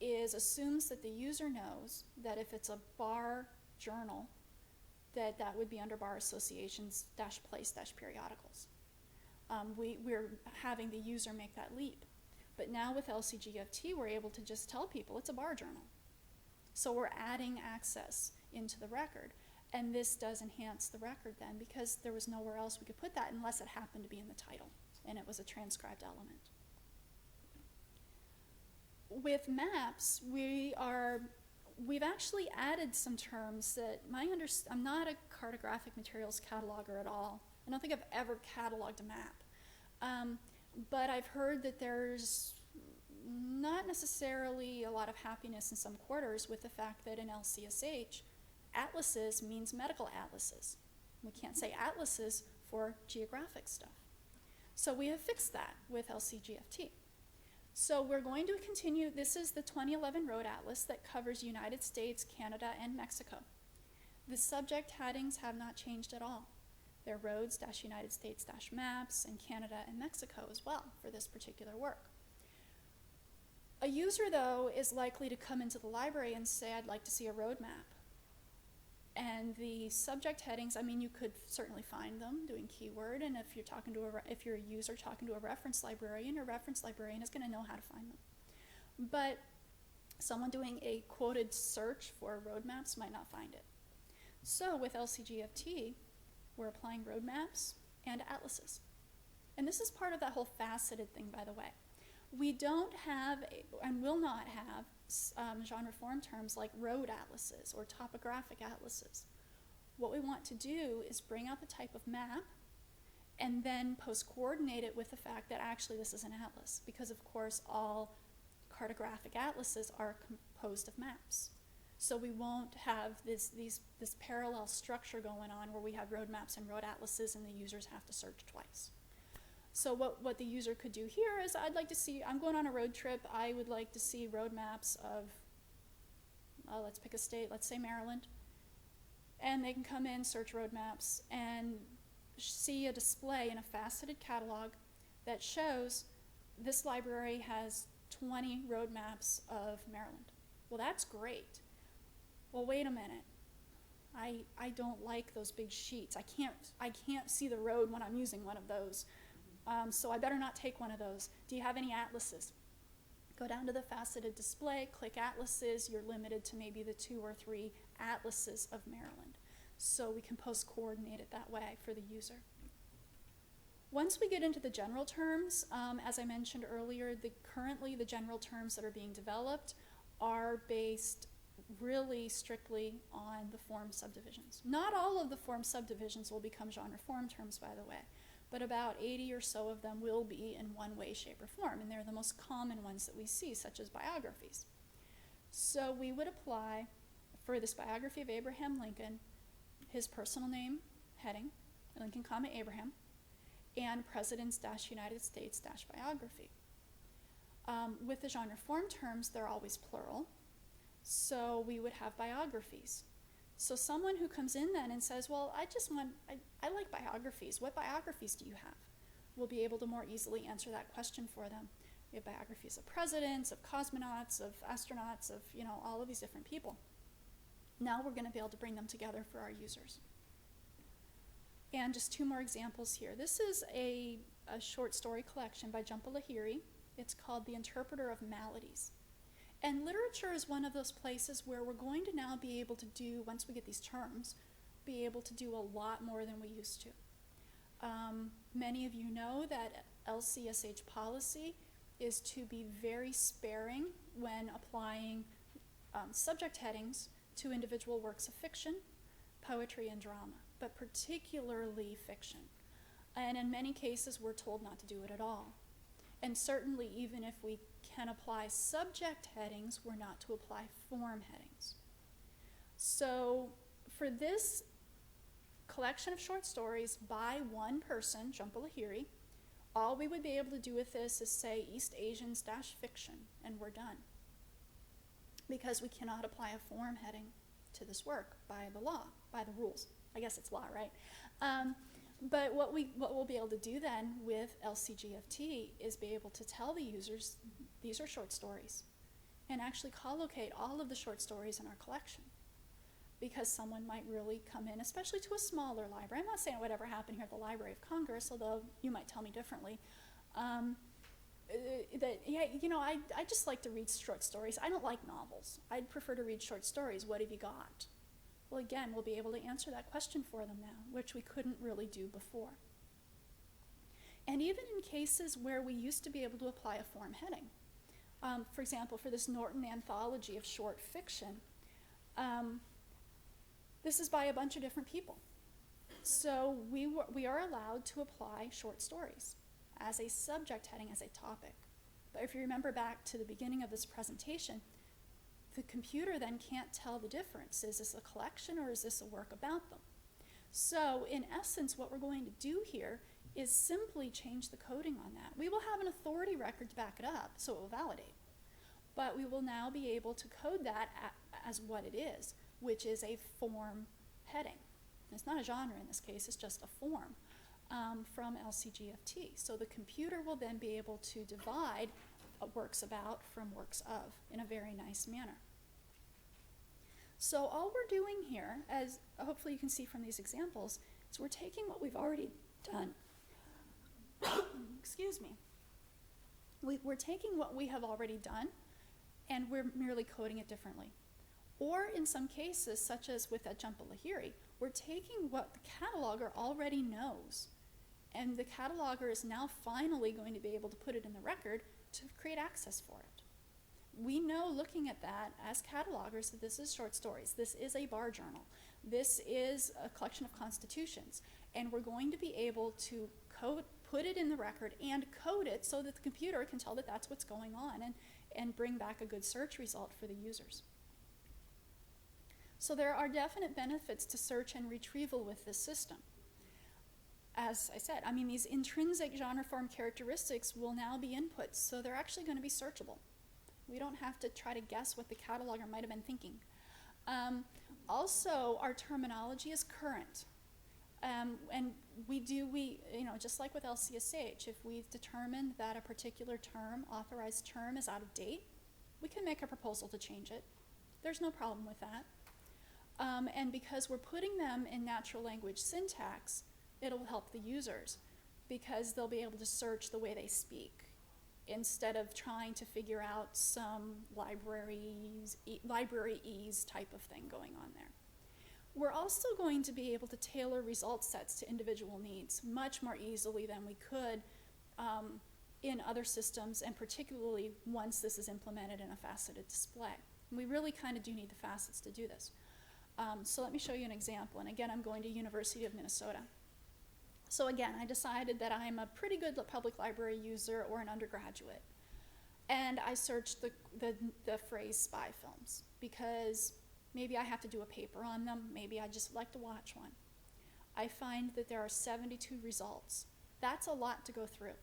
is assumes that the user knows that if it's a bar journal, that would be under bar associations-place-periodicals. We're having the user make that leap. But now with LCGFT, we're able to just tell people it's a bar journal. So we're adding access into the record. And this does enhance the record then, because there was nowhere else we could put that unless it happened to be in the title and it was a transcribed element. With maps, we've actually added some terms that I'm not a cartographic materials cataloger at all. I don't think I've ever cataloged a map. But I've heard that there's not necessarily a lot of happiness in some quarters with the fact that in LCSH, atlases means medical atlases. We can't say atlases for geographic stuff. So we have fixed that with LCGFT. So we're going to continue. This is the 2011 Road Atlas that covers United States, Canada, and Mexico. The subject headings have not changed at all. They're roads-United States-maps and Canada and Mexico as well for this particular work. A user, though, is likely to come into the library and say, I'd like to see a road map. And the subject headings, I mean, you could certainly find them doing keyword, and if you're a user talking to a reference librarian is going to know how to find them. But someone doing a quoted search for road maps might not find it. So with LCGFT, we're applying road maps and atlases. And this is part of that whole faceted thing, by the way. We don't have, and will not have, genre form terms like road atlases or topographic atlases. What we want to do is bring out the type of map and then post-coordinate it with the fact that actually this is an atlas, because of course all cartographic atlases are composed of maps. So we won't have this parallel structure going on where we have road maps and road atlases and the users have to search twice. So what the user could do here is, I'd like to see, I'm going on a road trip, I would like to see road maps of, let's pick a state, let's say Maryland. And they can come in, search road maps, and see a display in a faceted catalog that shows this library has 20 road maps of Maryland. Well, that's great. Well, wait a minute. I don't like those big sheets. I can't see the road when I'm using one of those. So I better not take one of those. Do you have any atlases? Go down to the faceted display, click atlases. You're limited to maybe the 2 or 3 atlases of Maryland. So we can post-coordinate it that way for the user. Once we get into the general terms, as I mentioned earlier, currently the general terms that are being developed are based really strictly on the form subdivisions. Not all of the form subdivisions will become genre form terms, by the way, but about 80 or so of them will be in one way, shape, or form, and they're the most common ones that we see, such as biographies. So we would apply for this biography of Abraham Lincoln, his personal name, heading, Lincoln, comma, Abraham, and Presidents-United States-biography. With the genre form terms, they're always plural, so we would have biographies. So someone who comes in then and says, well, I like biographies. What biographies do you have? We'll be able to more easily answer that question for them. We have biographies of presidents, of cosmonauts, of astronauts, of, all of these different people. Now we're going to be able to bring them together for our users. And just two more examples here. This is a short story collection by Jhumpa Lahiri. It's called The Interpreter of Maladies. And literature is one of those places where we're going to now be able to do, once we get these terms, be able to do a lot more than we used to. Many of you know that LCSH policy is to be very sparing when applying subject headings to individual works of fiction, poetry, and drama, but particularly fiction. And in many cases, we're told not to do it at all. And certainly, even if we can apply subject headings, we're not to apply form headings. So for this collection of short stories by one person, Jhumpa Lahiri, all we would be able to do with this is say East Asians-fiction, and we're done. Because we cannot apply a form heading to this work by the law, by the rules. I guess it's law, right? But what we'll be able to do then with LCGFT is be able to tell the users these are short stories and actually collocate all of the short stories in our collection. Because someone might really come in, especially to a smaller library. I'm not saying it would ever happen here at the Library of Congress, although you might tell me differently. I just like to read short stories. I don't like novels. I'd prefer to read short stories. What have you got? Well, again, we'll be able to answer that question for them now, which we couldn't really do before. And even in cases where we used to be able to apply a form heading, for example, for this Norton anthology of short fiction, this is by a bunch of different people. So we are allowed to apply short stories as a subject heading, as a topic. But if you remember back to the beginning of this presentation, the computer then can't tell the difference. Is this a collection or is this a work about them? So in essence, what we're going to do here is simply change the coding on that. We will have an authority record to back it up, so it will validate. But we will now be able to code that as what it is, which is a form heading. And it's not a genre in this case, it's just a form from LCGFT. So the computer will then be able to divide works about from works of in a very nice manner. So all we're doing here, as hopefully you can see from these examples, is we're taking what we've already done. Excuse me. We're taking what we have already done and we're merely coding it differently. Or in some cases, such as with that Jhumpa Lahiri, we're taking what the cataloger already knows, and the cataloger is now finally going to be able to put it in the record to create access for it. We know, looking at that as catalogers, that this is short stories, this is a bar journal, this is a collection of constitutions, and we're going to be able to put it in the record and code it so that the computer can tell that that's what's going on and bring back a good search result for the users. So there are definite benefits to search and retrieval with this system. As I said, these intrinsic genre form characteristics will now be inputs, so they're actually going to be searchable. We don't have to try to guess what the cataloger might have been thinking. Also, our terminology is current. And just like with LCSH, if we've determined that a particular term, authorized term, is out of date, we can make a proposal to change it. There's no problem with that. And because we're putting them in natural language syntax, it'll help the users because they'll be able to search the way they speak instead of trying to figure out some libraryese type of thing going on there. We're also going to be able to tailor result sets to individual needs much more easily than we could in other systems, and particularly once this is implemented in a faceted display. We really kind of do need the facets to do this. So let me show you an example. And again, I'm going to University of Minnesota. So again, I decided that I'm a pretty good public library user or an undergraduate. And I searched the phrase spy films because Maybe I have to do a paper on them. Maybe I just like to watch one. I find that there are 72 results. That's a lot to go through,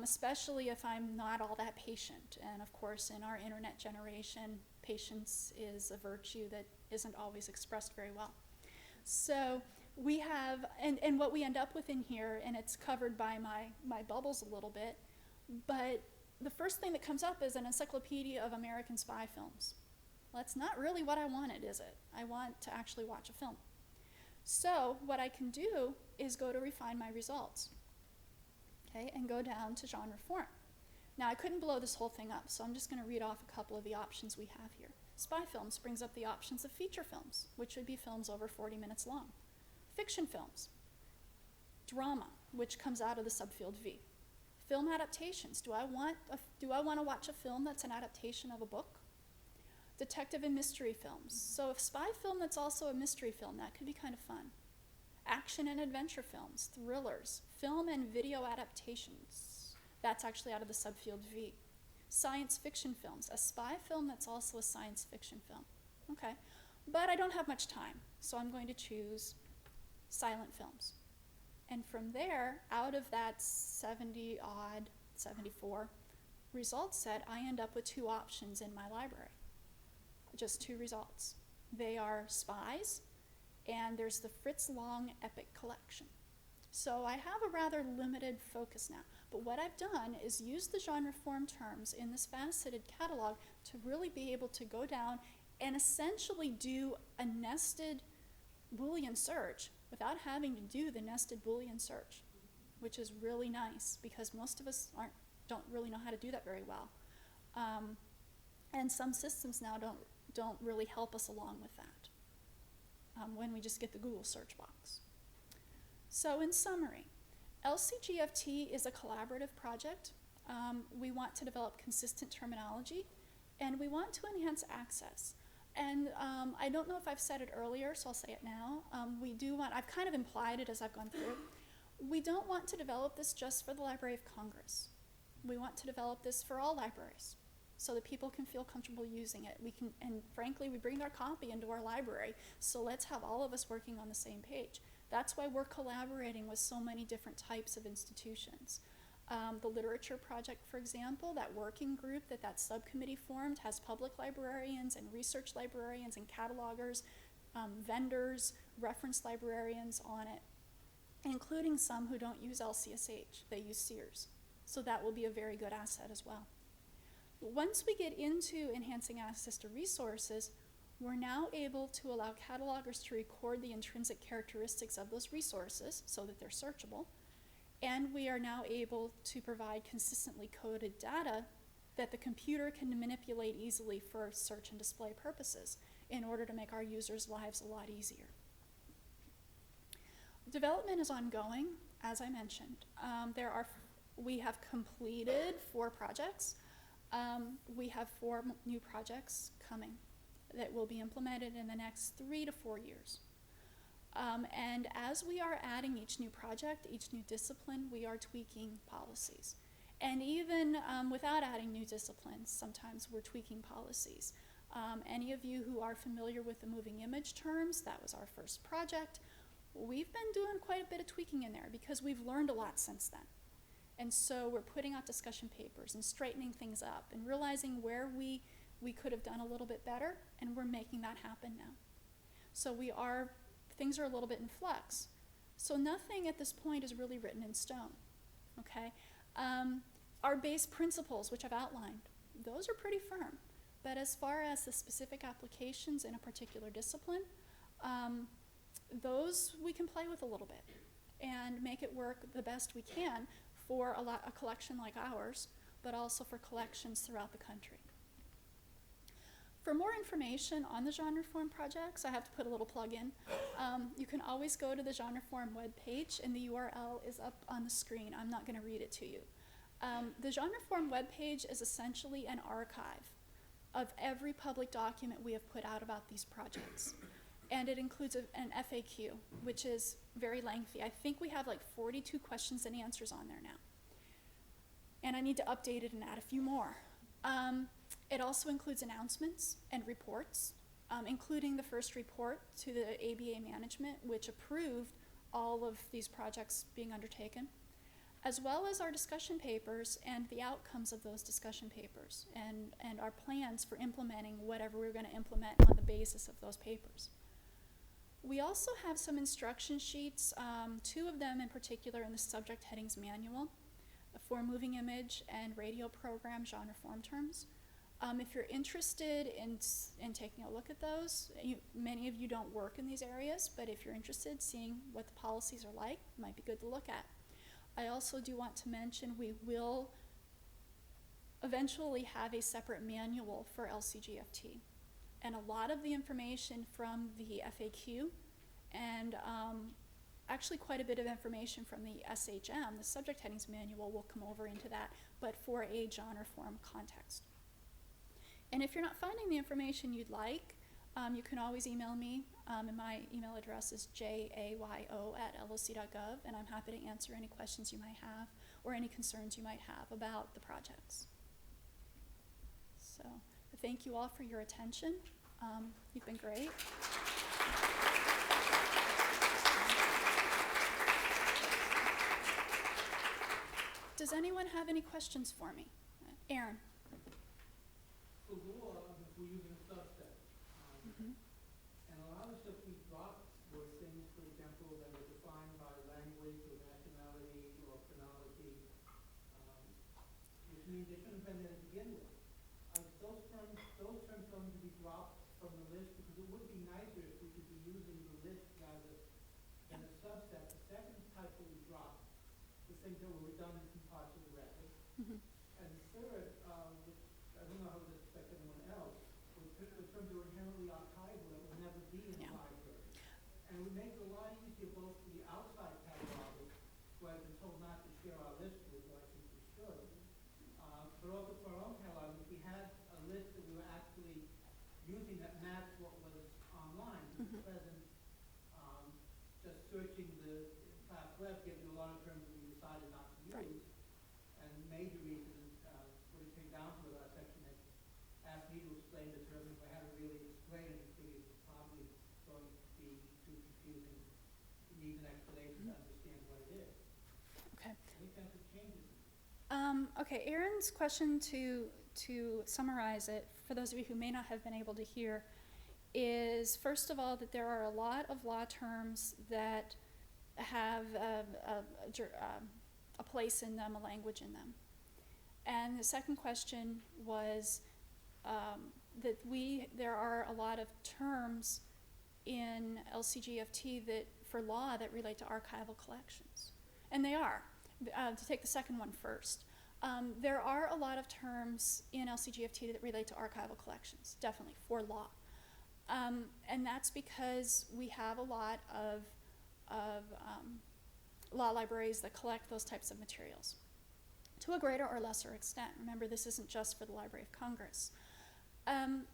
especially if I'm not all that patient. And of course, in our internet generation, patience is a virtue that isn't always expressed very well. So we have, and what we end up with in here, and it's covered by my bubbles a little bit, but the first thing that comes up is an encyclopedia of American spy films. Well, that's not really what I wanted, is it? I want to actually watch a film. So what I can do is go to refine my results, okay, and go down to genre form. Now I couldn't blow this whole thing up, so I'm just going to read off a couple of the options we have here. Spy films brings up the options of feature films, which would be films over 40 minutes long. Fiction films. Drama, which comes out of the subfield V. Film adaptations. Do I want to watch a film that's an adaptation of a book? Detective and mystery films. So a spy film that's also a mystery film, that could be kind of fun. Action and adventure films, thrillers, film and video adaptations. That's actually out of the subfield V. Science fiction films, a spy film that's also a science fiction film. Okay, but I don't have much time, so I'm going to choose silent films. And from there, out of that 70-odd, 74 result set, I end up with two options in my library. Just two results. They are spies, and there's the Fritz Lang Epic Collection. So I have a rather limited focus now, but what I've done is use the genre form terms in this faceted catalog to really be able to go down and essentially do a nested Boolean search without having to do the nested Boolean search, which is really nice because most of us don't really know how to do that very well. And some systems now don't really help us along with that when we just get the Google search box. So in summary, LCGFT is a collaborative project. We want to develop consistent terminology, and we want to enhance access. And I don't know if I've said it earlier, so I'll say it now. I've kind of implied it as I've gone through. We don't want to develop this just for the Library of Congress. We want to develop this for all libraries so that people can feel comfortable using it. And frankly, we bring our copy into our library, so let's have all of us working on the same page. That's why we're collaborating with so many different types of institutions. The literature project, for example, that working group that subcommittee formed has public librarians and research librarians and catalogers, vendors, reference librarians on it, including some who don't use LCSH, they use Sears. So that will be a very good asset as well. Once we get into enhancing access to resources, we're now able to allow catalogers to record the intrinsic characteristics of those resources so that they're searchable. And we are now able to provide consistently coded data that the computer can manipulate easily for search and display purposes in order to make our users' lives a lot easier. Development is ongoing, as I mentioned. We have completed 4 projects. We have 4 new projects coming that will be implemented in the next 3 to 4 years. And as we are adding each new project, each new discipline, we are tweaking policies. And even without adding new disciplines, sometimes we're tweaking policies. Any of you who are familiar with the moving image terms, that was our first project. We've been doing quite a bit of tweaking in there because we've learned a lot since then. And so we're putting out discussion papers and straightening things up and realizing where we could have done a little bit better, and we're making that happen now. So things are a little bit in flux. So nothing at this point is really written in stone, okay? Our base principles, which I've outlined, those are pretty firm. But as far as the specific applications in a particular discipline, those we can play with a little bit and make it work the best we can for a collection like ours, but also for collections throughout the country. For more information on the genre form projects, I have to put a little plug in. You can always go to the genre form webpage, and the URL is up on the screen. I'm not going to read it to you. The genre form webpage is essentially an archive of every public document we have put out about these projects. And it includes an FAQ, which is very lengthy. I think we have like 42 questions and answers on there now. And I need to update it and add a few more. It also includes announcements and reports. including the first report to the ABA management, which approved all of these projects being undertaken, as well as our discussion papers and the outcomes of those discussion papers, and our plans for implementing whatever we're going to implement on the basis of those papers. We also have some instruction sheets, 2 of them in particular in the subject headings manual for moving image and radio program genre form terms. If you're interested in taking a look at those, many of you don't work in these areas, but if you're interested, seeing what the policies are like, might be good to look at. I also do want to mention we will eventually have a separate manual for LCGFT. And a lot of the information from the FAQ and actually quite a bit of information from the SHM, the subject headings manual, will come over into that, but for a genre form context. And if you're not finding the information you'd like, you can always email me, and my email address is jayo@loc.gov, and I'm happy to answer any questions you might have or any concerns you might have about the projects. So thank you all for your attention. You've been great. Does anyone have any questions for me? Aaron. So law, we're using a subset. And a lot of stuff we dropped were things, for example, that were defined by language or nationality or chronology, which means they shouldn't have been there to begin with. Those terms going to be dropped from the list, because it would be nicer if we could be using the list rather than a subset. The second type that we dropped, the things that were redundant in parts of the record. And the third, which I don't know how this affects anyone else, were terms that were inherently archival that would never be in the library. And it would make it a lot easier both for the outside catalogers, who I've been told not to share our list with, who I think we should, but also for our own catalogers. If we had a list that we were actually using that matched what was online, at present, just searching the class web gives you a lot of terms that we decided not to use. Right. And the major reason what it came down to our section had asked me to explain the term. If I had to really explain it, it was probably going to be too confusing. You need an explanation to understand what it is. Okay. Any sense of changes? Okay, Aaron's question, to summarize it, for those of you who may not have been able to hear, is first of all that there are a lot of law terms that have a place in them, a language in them. And the second question was that there are a lot of terms in LCGFT that, for law, that relate to archival collections. And they are. To take the second one first, there are a lot of terms in LCGFT that relate to archival collections, definitely, for law. And that's because we have a lot of law libraries that collect those types of materials to a greater or lesser extent. Remember, this isn't just for the Library of Congress. And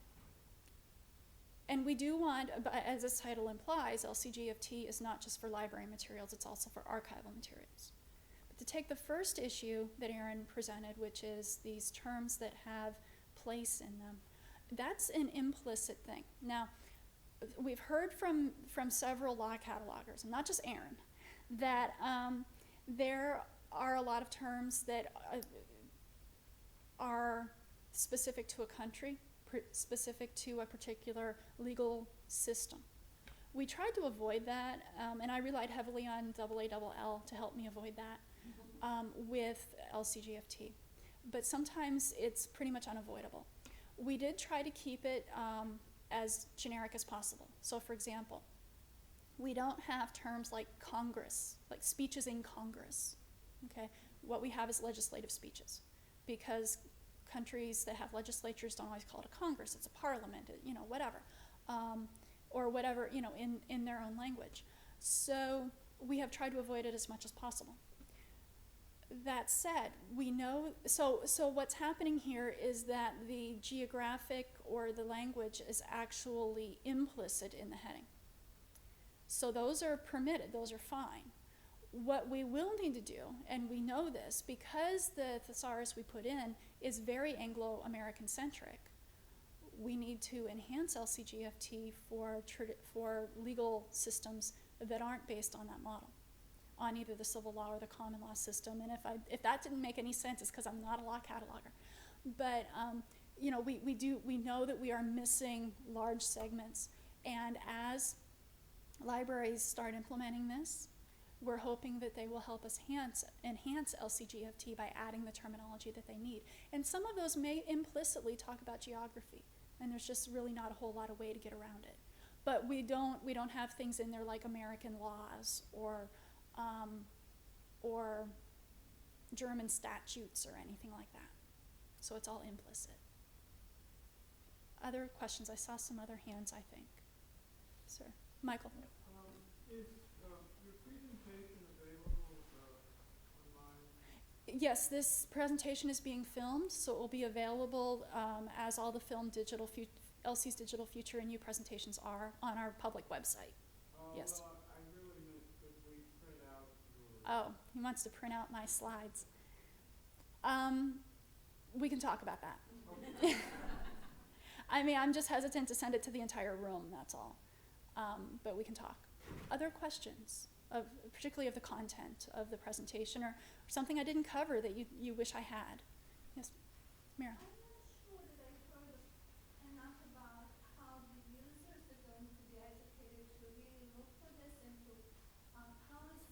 we do want, as its title implies, LCGFT is not just for library materials, it's also for archival materials. But to take the first issue that Aaron presented, which is these terms that have place in them, that's an implicit thing. Now, we've heard from several law catalogers, and not just Aaron, that there are a lot of terms that are specific to a country, specific to a particular legal system. We tried to avoid that, and I relied heavily on AALL to help me avoid that with LCGFT. But sometimes it's pretty much unavoidable. We did try to keep it as generic as possible. So for example, we don't have terms like Congress, like speeches in Congress, okay? What we have is legislative speeches, because countries that have legislatures don't always call it a Congress, it's a parliament, whatever, or whatever, in their own language. So we have tried to avoid it as much as possible. That said, we know, so what's happening here is that the geographic or the language is actually implicit in the heading. So those are permitted, those are fine. What we will need to do, and we know this, because the thesaurus we put in is very Anglo-American centric, we need to enhance LCGFT for legal systems that aren't based on that model, on either the civil law or the common law system. And if that didn't make any sense, it's because I'm not a law cataloger. But we know that we are missing large segments, and as libraries start implementing this, we're hoping that they will help us enhance LCGFT by adding the terminology that they need. And some of those may implicitly talk about geography, and there's just really not a whole lot of way to get around it. But we don't have things in there like American laws or German statutes or anything like that. So it's all implicit. Other questions? I saw some other hands, I think. Sir, Michael. Is your presentation available online? Yes, this presentation is being filmed, so it will be available as all the filmed LC's Digital Future and You presentations are on our public website. Yes. Well, I really meant could we print out your... Oh, he wants to print out my slides. We can talk about that. Okay. I mean, I'm just hesitant to send it to the entire room, that's all. But we can talk. Other questions, particularly of the content of the presentation, or something I didn't cover that you wish I had? Yes, Mira. I'm not sure that I heard enough about how the users are going to be educated to really look for this and to how is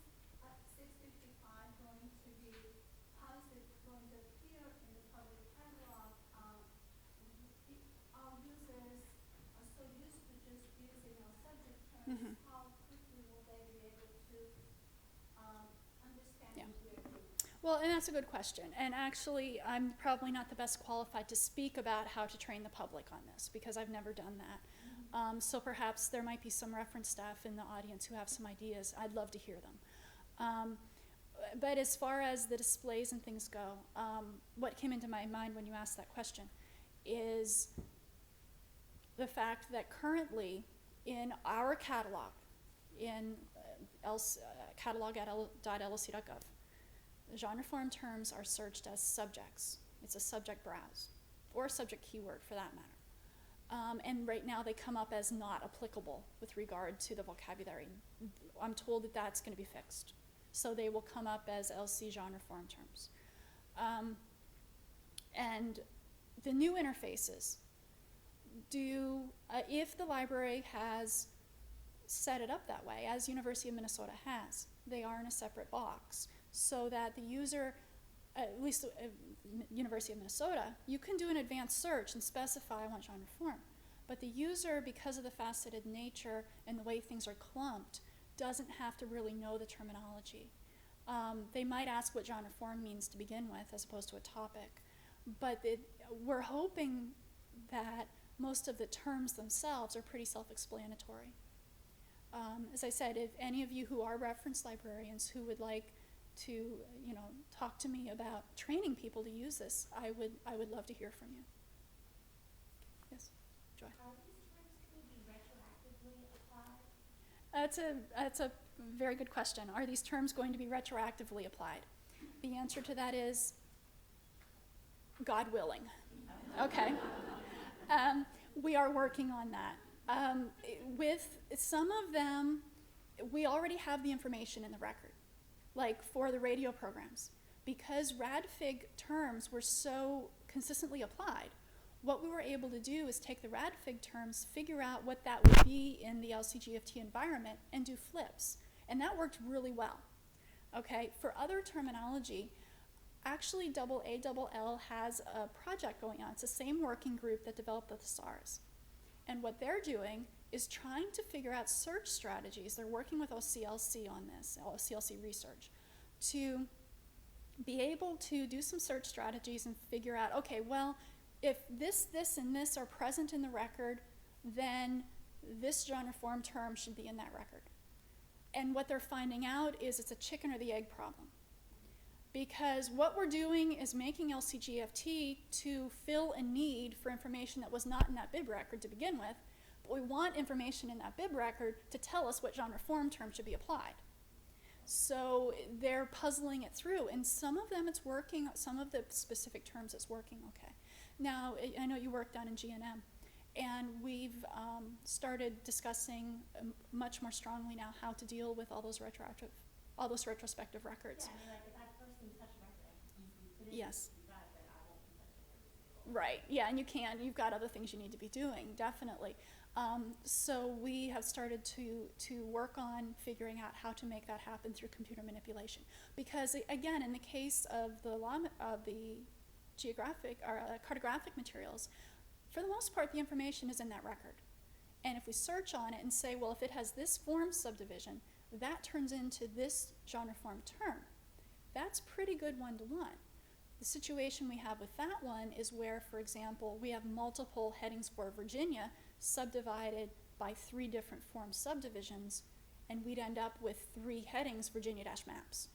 655 going to be, how is it going to appear in the public catalog? Our users are so used to just using our subject terms. Mm-hmm. How quickly will they be able to understand Yeah. what we're doing? Well, and that's a good question. And actually, I'm probably not the best qualified to speak about how to train the public on this, because I've never done that. So perhaps there might be some reference staff in the audience who have some ideas. I'd love to hear them. But as far as the displays and things go, what came into my mind when you asked that question is the fact that currently in our catalog, in catalog.lsc.gov, genre form terms are searched as subjects. It's a subject browse, or a subject keyword for that matter. And right now they come up as not applicable with regard to the vocabulary. I'm told that that's going to be fixed. So they will come up as LC genre form terms. And the new interfaces if the library has set it up that way, as University of Minnesota has, they are in a separate box, so that the user, at least University of Minnesota, you can do an advanced search and specify I want genre form. But the user, because of the faceted nature and the way things are clumped, doesn't have to really know the terminology. They might ask what genre form means to begin with, as opposed to a topic. But we're hoping that most of the terms themselves are pretty self-explanatory. As I said, if any of you who are reference librarians who would like to, talk to me about training people to use this, I would love to hear from you. Yes, Joy. Are these terms going to be retroactively applied? That's a very good question. Are these terms going to be retroactively applied? The answer to that is God willing. Okay. We are working on that. With some of them, we already have the information in the record, like for the radio programs. Because RADFIG terms were so consistently applied, what we were able to do is take the RADFIG terms, figure out what that would be in the LCGFT environment, and do flips. And that worked really well. Okay, for other terminology, actually AALL has a project going on. It's the same working group that developed the thesaurus. And what they're doing is trying to figure out search strategies. They're working with OCLC on this, OCLC research, to be able to do some search strategies and figure out, okay, well, if this, and this are present in the record, then this genre form term should be in that record. And what they're finding out is it's a chicken or the egg problem. Because what we're doing is making LCGFT to fill a need for information that was not in that bib record to begin with, but we want information in that bib record to tell us what genre form term should be applied. So they're puzzling it through, and some of them it's working, some of the specific terms it's working okay. Now, I know you work down in G&M, And we've started discussing much more strongly now how to deal with all those retrospective records. Yeah, I mean, like, if that person touched a record, you put it in, Yes. you got it, but I won't be touching it. Right, yeah, and you've got other things you need to be doing, definitely. So we have started to work on figuring out how to make that happen through computer manipulation. Because again, in the case of the geographic or cartographic materials, for the most part, the information is in that record. And if we search on it and say, well, if it has this form subdivision, that turns into this genre form term. That's pretty good one-to-one. The situation we have with that one is where, for example, we have multiple headings for Virginia subdivided by 3 different form subdivisions, and we'd end up with 3 headings Virginia-maps.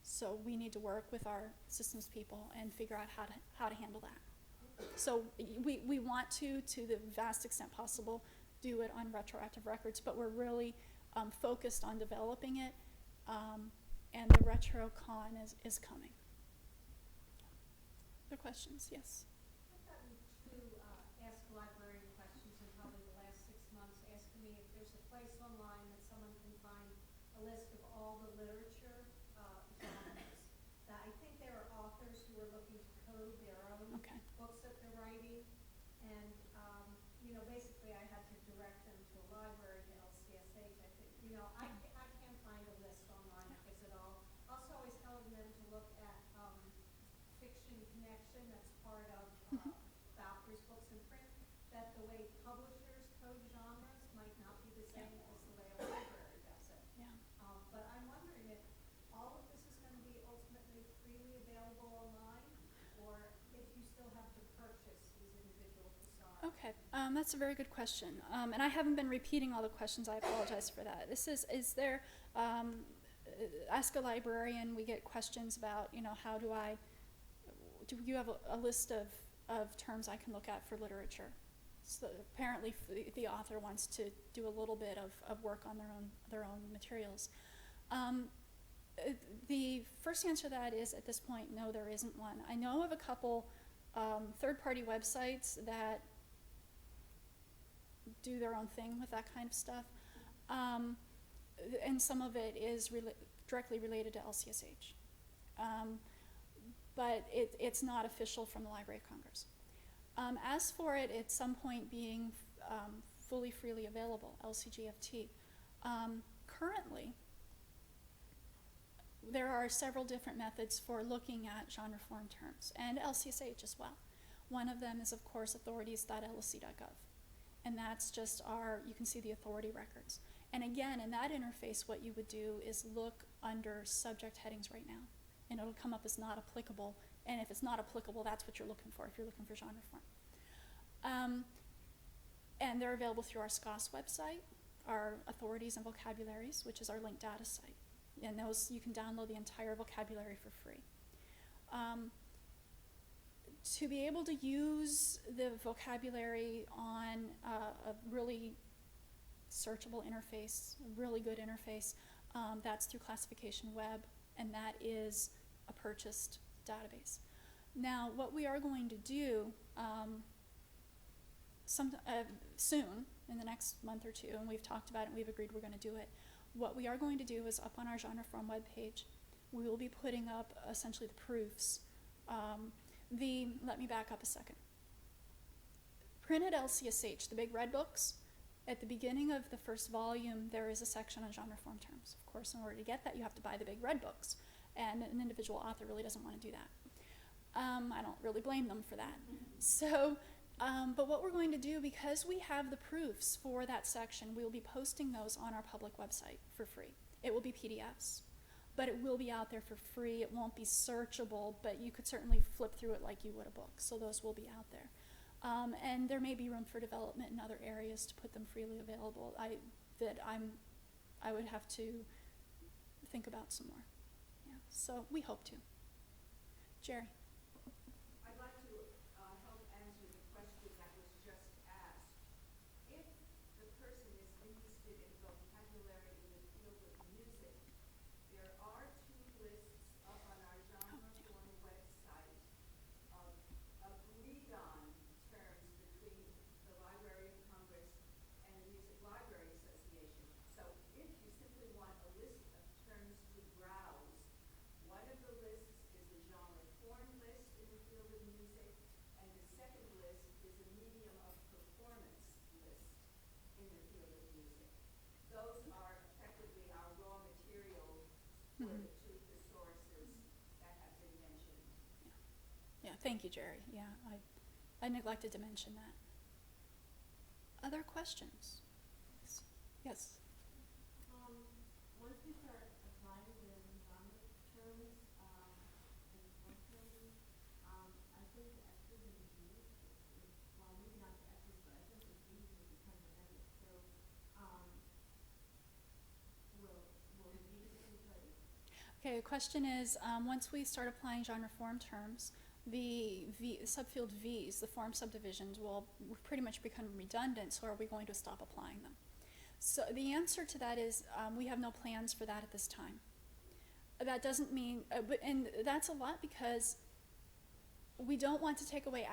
So we need to work with our systems people and figure out how to handle that. So we want to the vast extent possible, do it on retroactive records, but we're really focused on developing it, and the RetroCon is coming. Other questions? Yes. I've gotten 2 Ask a Librarian questions in probably the last 6 months, asking me if there's a place online that someone can find a list of all the literature genres. That I think there are authors who are looking to code their own Okay. books that they're writing, and basically I had to direct them to a library, to LCSH. I think, I can't find a list online because it all. Also, always telling them to look at Fiction Connection, that's part of Valkyrie's Books in Print, that the way publishers code genres might not be the same as the way a library does it. Yeah. But I'm wondering if all of this is going to be ultimately freely available online, or if you still have to purchase these individual thesaurus. Okay, that's a very good question. And I haven't been repeating all the questions. I apologize for that. Is there, Ask a Librarian, we get questions about, how do you have a list of terms I can look at for literature? So apparently the author wants to do a little bit of work on their own materials. The first answer to that is, at this point, no, there isn't one. I know of a couple third-party websites that do their own thing with that kind of stuff, and some of it is directly related to LCSH. But it's not official from the Library of Congress. As for it at some point being freely available, LCGFT, currently there are several different methods for looking at genre form terms, and LCSH as well. One of them is, of course, authorities.lsc.gov, and that's just you can see the authority records. And again, in that interface, what you would do is look under subject headings right now, and it'll come up as not applicable, and if it's not applicable, that's what you're looking for, if you're looking for genre form. And they're available through our SCOS website, our authorities and vocabularies, which is our linked data site. And those, you can download the entire vocabulary for free. To be able to use the vocabulary on a really searchable interface, a really good interface, that's through Classification Web, and that is a purchased database. Now, what we are going to do soon, in the next month or 2, and we've talked about it and we've agreed we're going to do it, what we are going to do is, up on our genre form webpage, we will be putting up essentially the proofs. Let me back up a second. Printed LCSH, the big red books, at the beginning of the first volume, there is a section on genre form terms. Of course, in order to get that, you have to buy the big red books, and an individual author really doesn't want to do that. I don't really blame them for that. So, but what we're going to do, because we have the proofs for that section, we will be posting those on our public website for free. It will be PDFs, but it will be out there for free. It won't be searchable, but you could certainly flip through it like you would a book. So those will be out there. And there may be room for development in other areas to put them freely available. I would have to think about some more. Yeah. So we hope to. Jerry. I'd like to help answer the question that was just asked. If the person is interested in vocabulary in the field of music, there are 2 lists up on our genre form website of agreed on terms between thank you, Jerry. Yeah, I neglected to mention that. Other questions? Yes. Once we start applying the genre terms and form terms, I think the X's and G's, well, maybe not the X's, but I think the G's will become redundant. So, will the G's be replaced? Okay, the question is, once we start applying genre form terms, the subfield V's, the form subdivisions, will pretty much become redundant, so are we going to stop applying them? So the answer to that is we have no plans for that at this time. That doesn't mean, and that's a lot because we don't want to take away,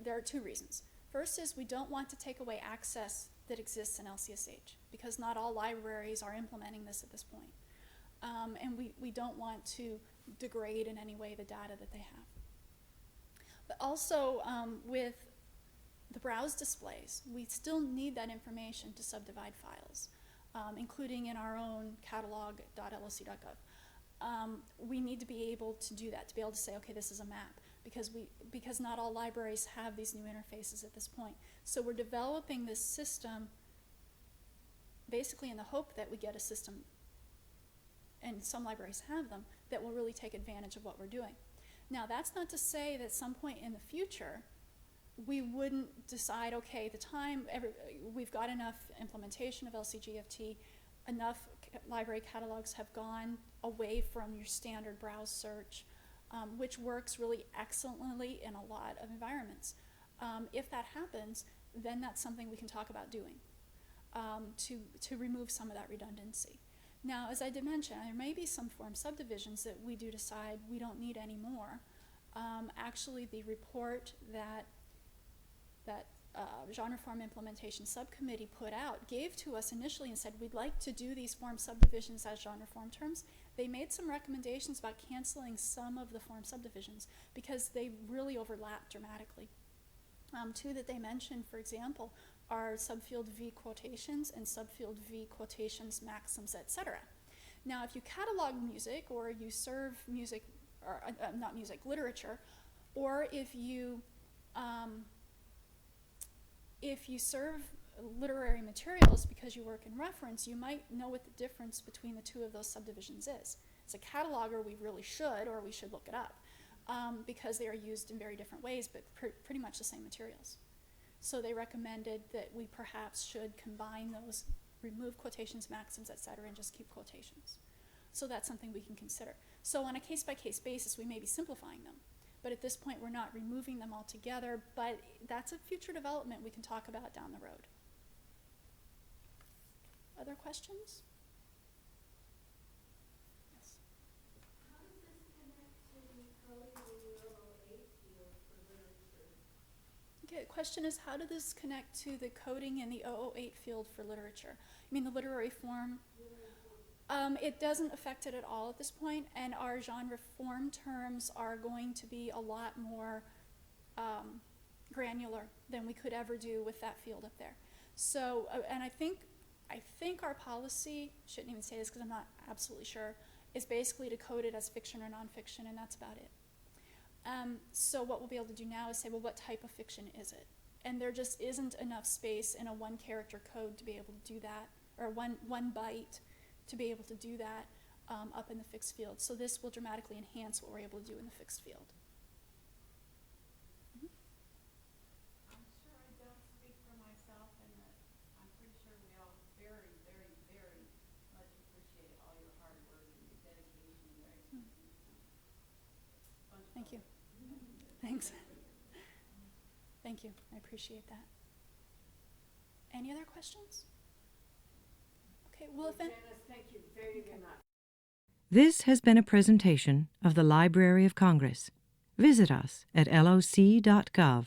there are two reasons. First is we don't want to take away access that exists in LCSH because not all libraries are implementing this at this point. And we don't want to degrade in any way the data that they have. But also with the browse displays, we still need that information to subdivide files, including in our own catalog.lsc.gov. We need to be able to do that, to be able to say, okay, this is a map, because not all libraries have these new interfaces at this point. So we're developing this system basically in the hope that we get a system, and some libraries have them, that will really take advantage of what we're doing. Now, that's not to say that at some point in the future, we wouldn't decide, okay, we've got enough implementation of LCGFT, enough library catalogs have gone away from your standard browse search, which works really excellently in a lot of environments. If that happens, then that's something we can talk about doing to remove some of that redundancy. Now, as I did mention, there may be some form subdivisions that we do decide we don't need anymore. Actually, the report that Genre Form Implementation Subcommittee put out gave to us initially and said, we'd like to do these form subdivisions as genre form terms. They made some recommendations about canceling some of the form subdivisions because they really overlap dramatically. Two that they mentioned, for example, are subfield V quotations and subfield V quotations, maxims, etc. Now, if you catalog music or you serve music, or not music, literature, or if you serve literary materials because you work in reference, you might know what the difference between the two of those subdivisions is. As a cataloger, we really should, or we should look it up, because they are used in very different ways, but pretty much the same materials. So they recommended that we perhaps should combine those, remove quotations, maxims, etc., and just keep quotations. So that's something we can consider. So on a case-by-case basis, we may be simplifying them. But at this point, we're not removing them altogether, but that's a future development we can talk about down the road. Other questions? Yes. How does this connect to the coding in the 008 field for literature? Okay, the question is, how does this connect to the coding in the 008 field for literature? You mean the literary form? It doesn't affect it at all at this point, and our genre form terms are going to be a lot more granular than we could ever do with that field up there. So, and I think our policy, shouldn't even say this because I'm not absolutely sure, is basically to code it as fiction or nonfiction, and that's about it. So what we'll be able to do now is say, well, what type of fiction is it? And there just isn't enough space in a one-character code to be able to do that, or one byte to be able to do that up in the fixed field. So this will dramatically enhance what we're able to do in the fixed field. I'm sure I don't speak for myself, and that I'm pretty sure we all very, very, very much appreciate all your hard work and your dedication and your expertise. Thank you. Thanks. Thank you. I appreciate that. Any other questions? Okay, well, if Janice, thank you very, very much. This has been a presentation of the Library of Congress. Visit us at loc.gov.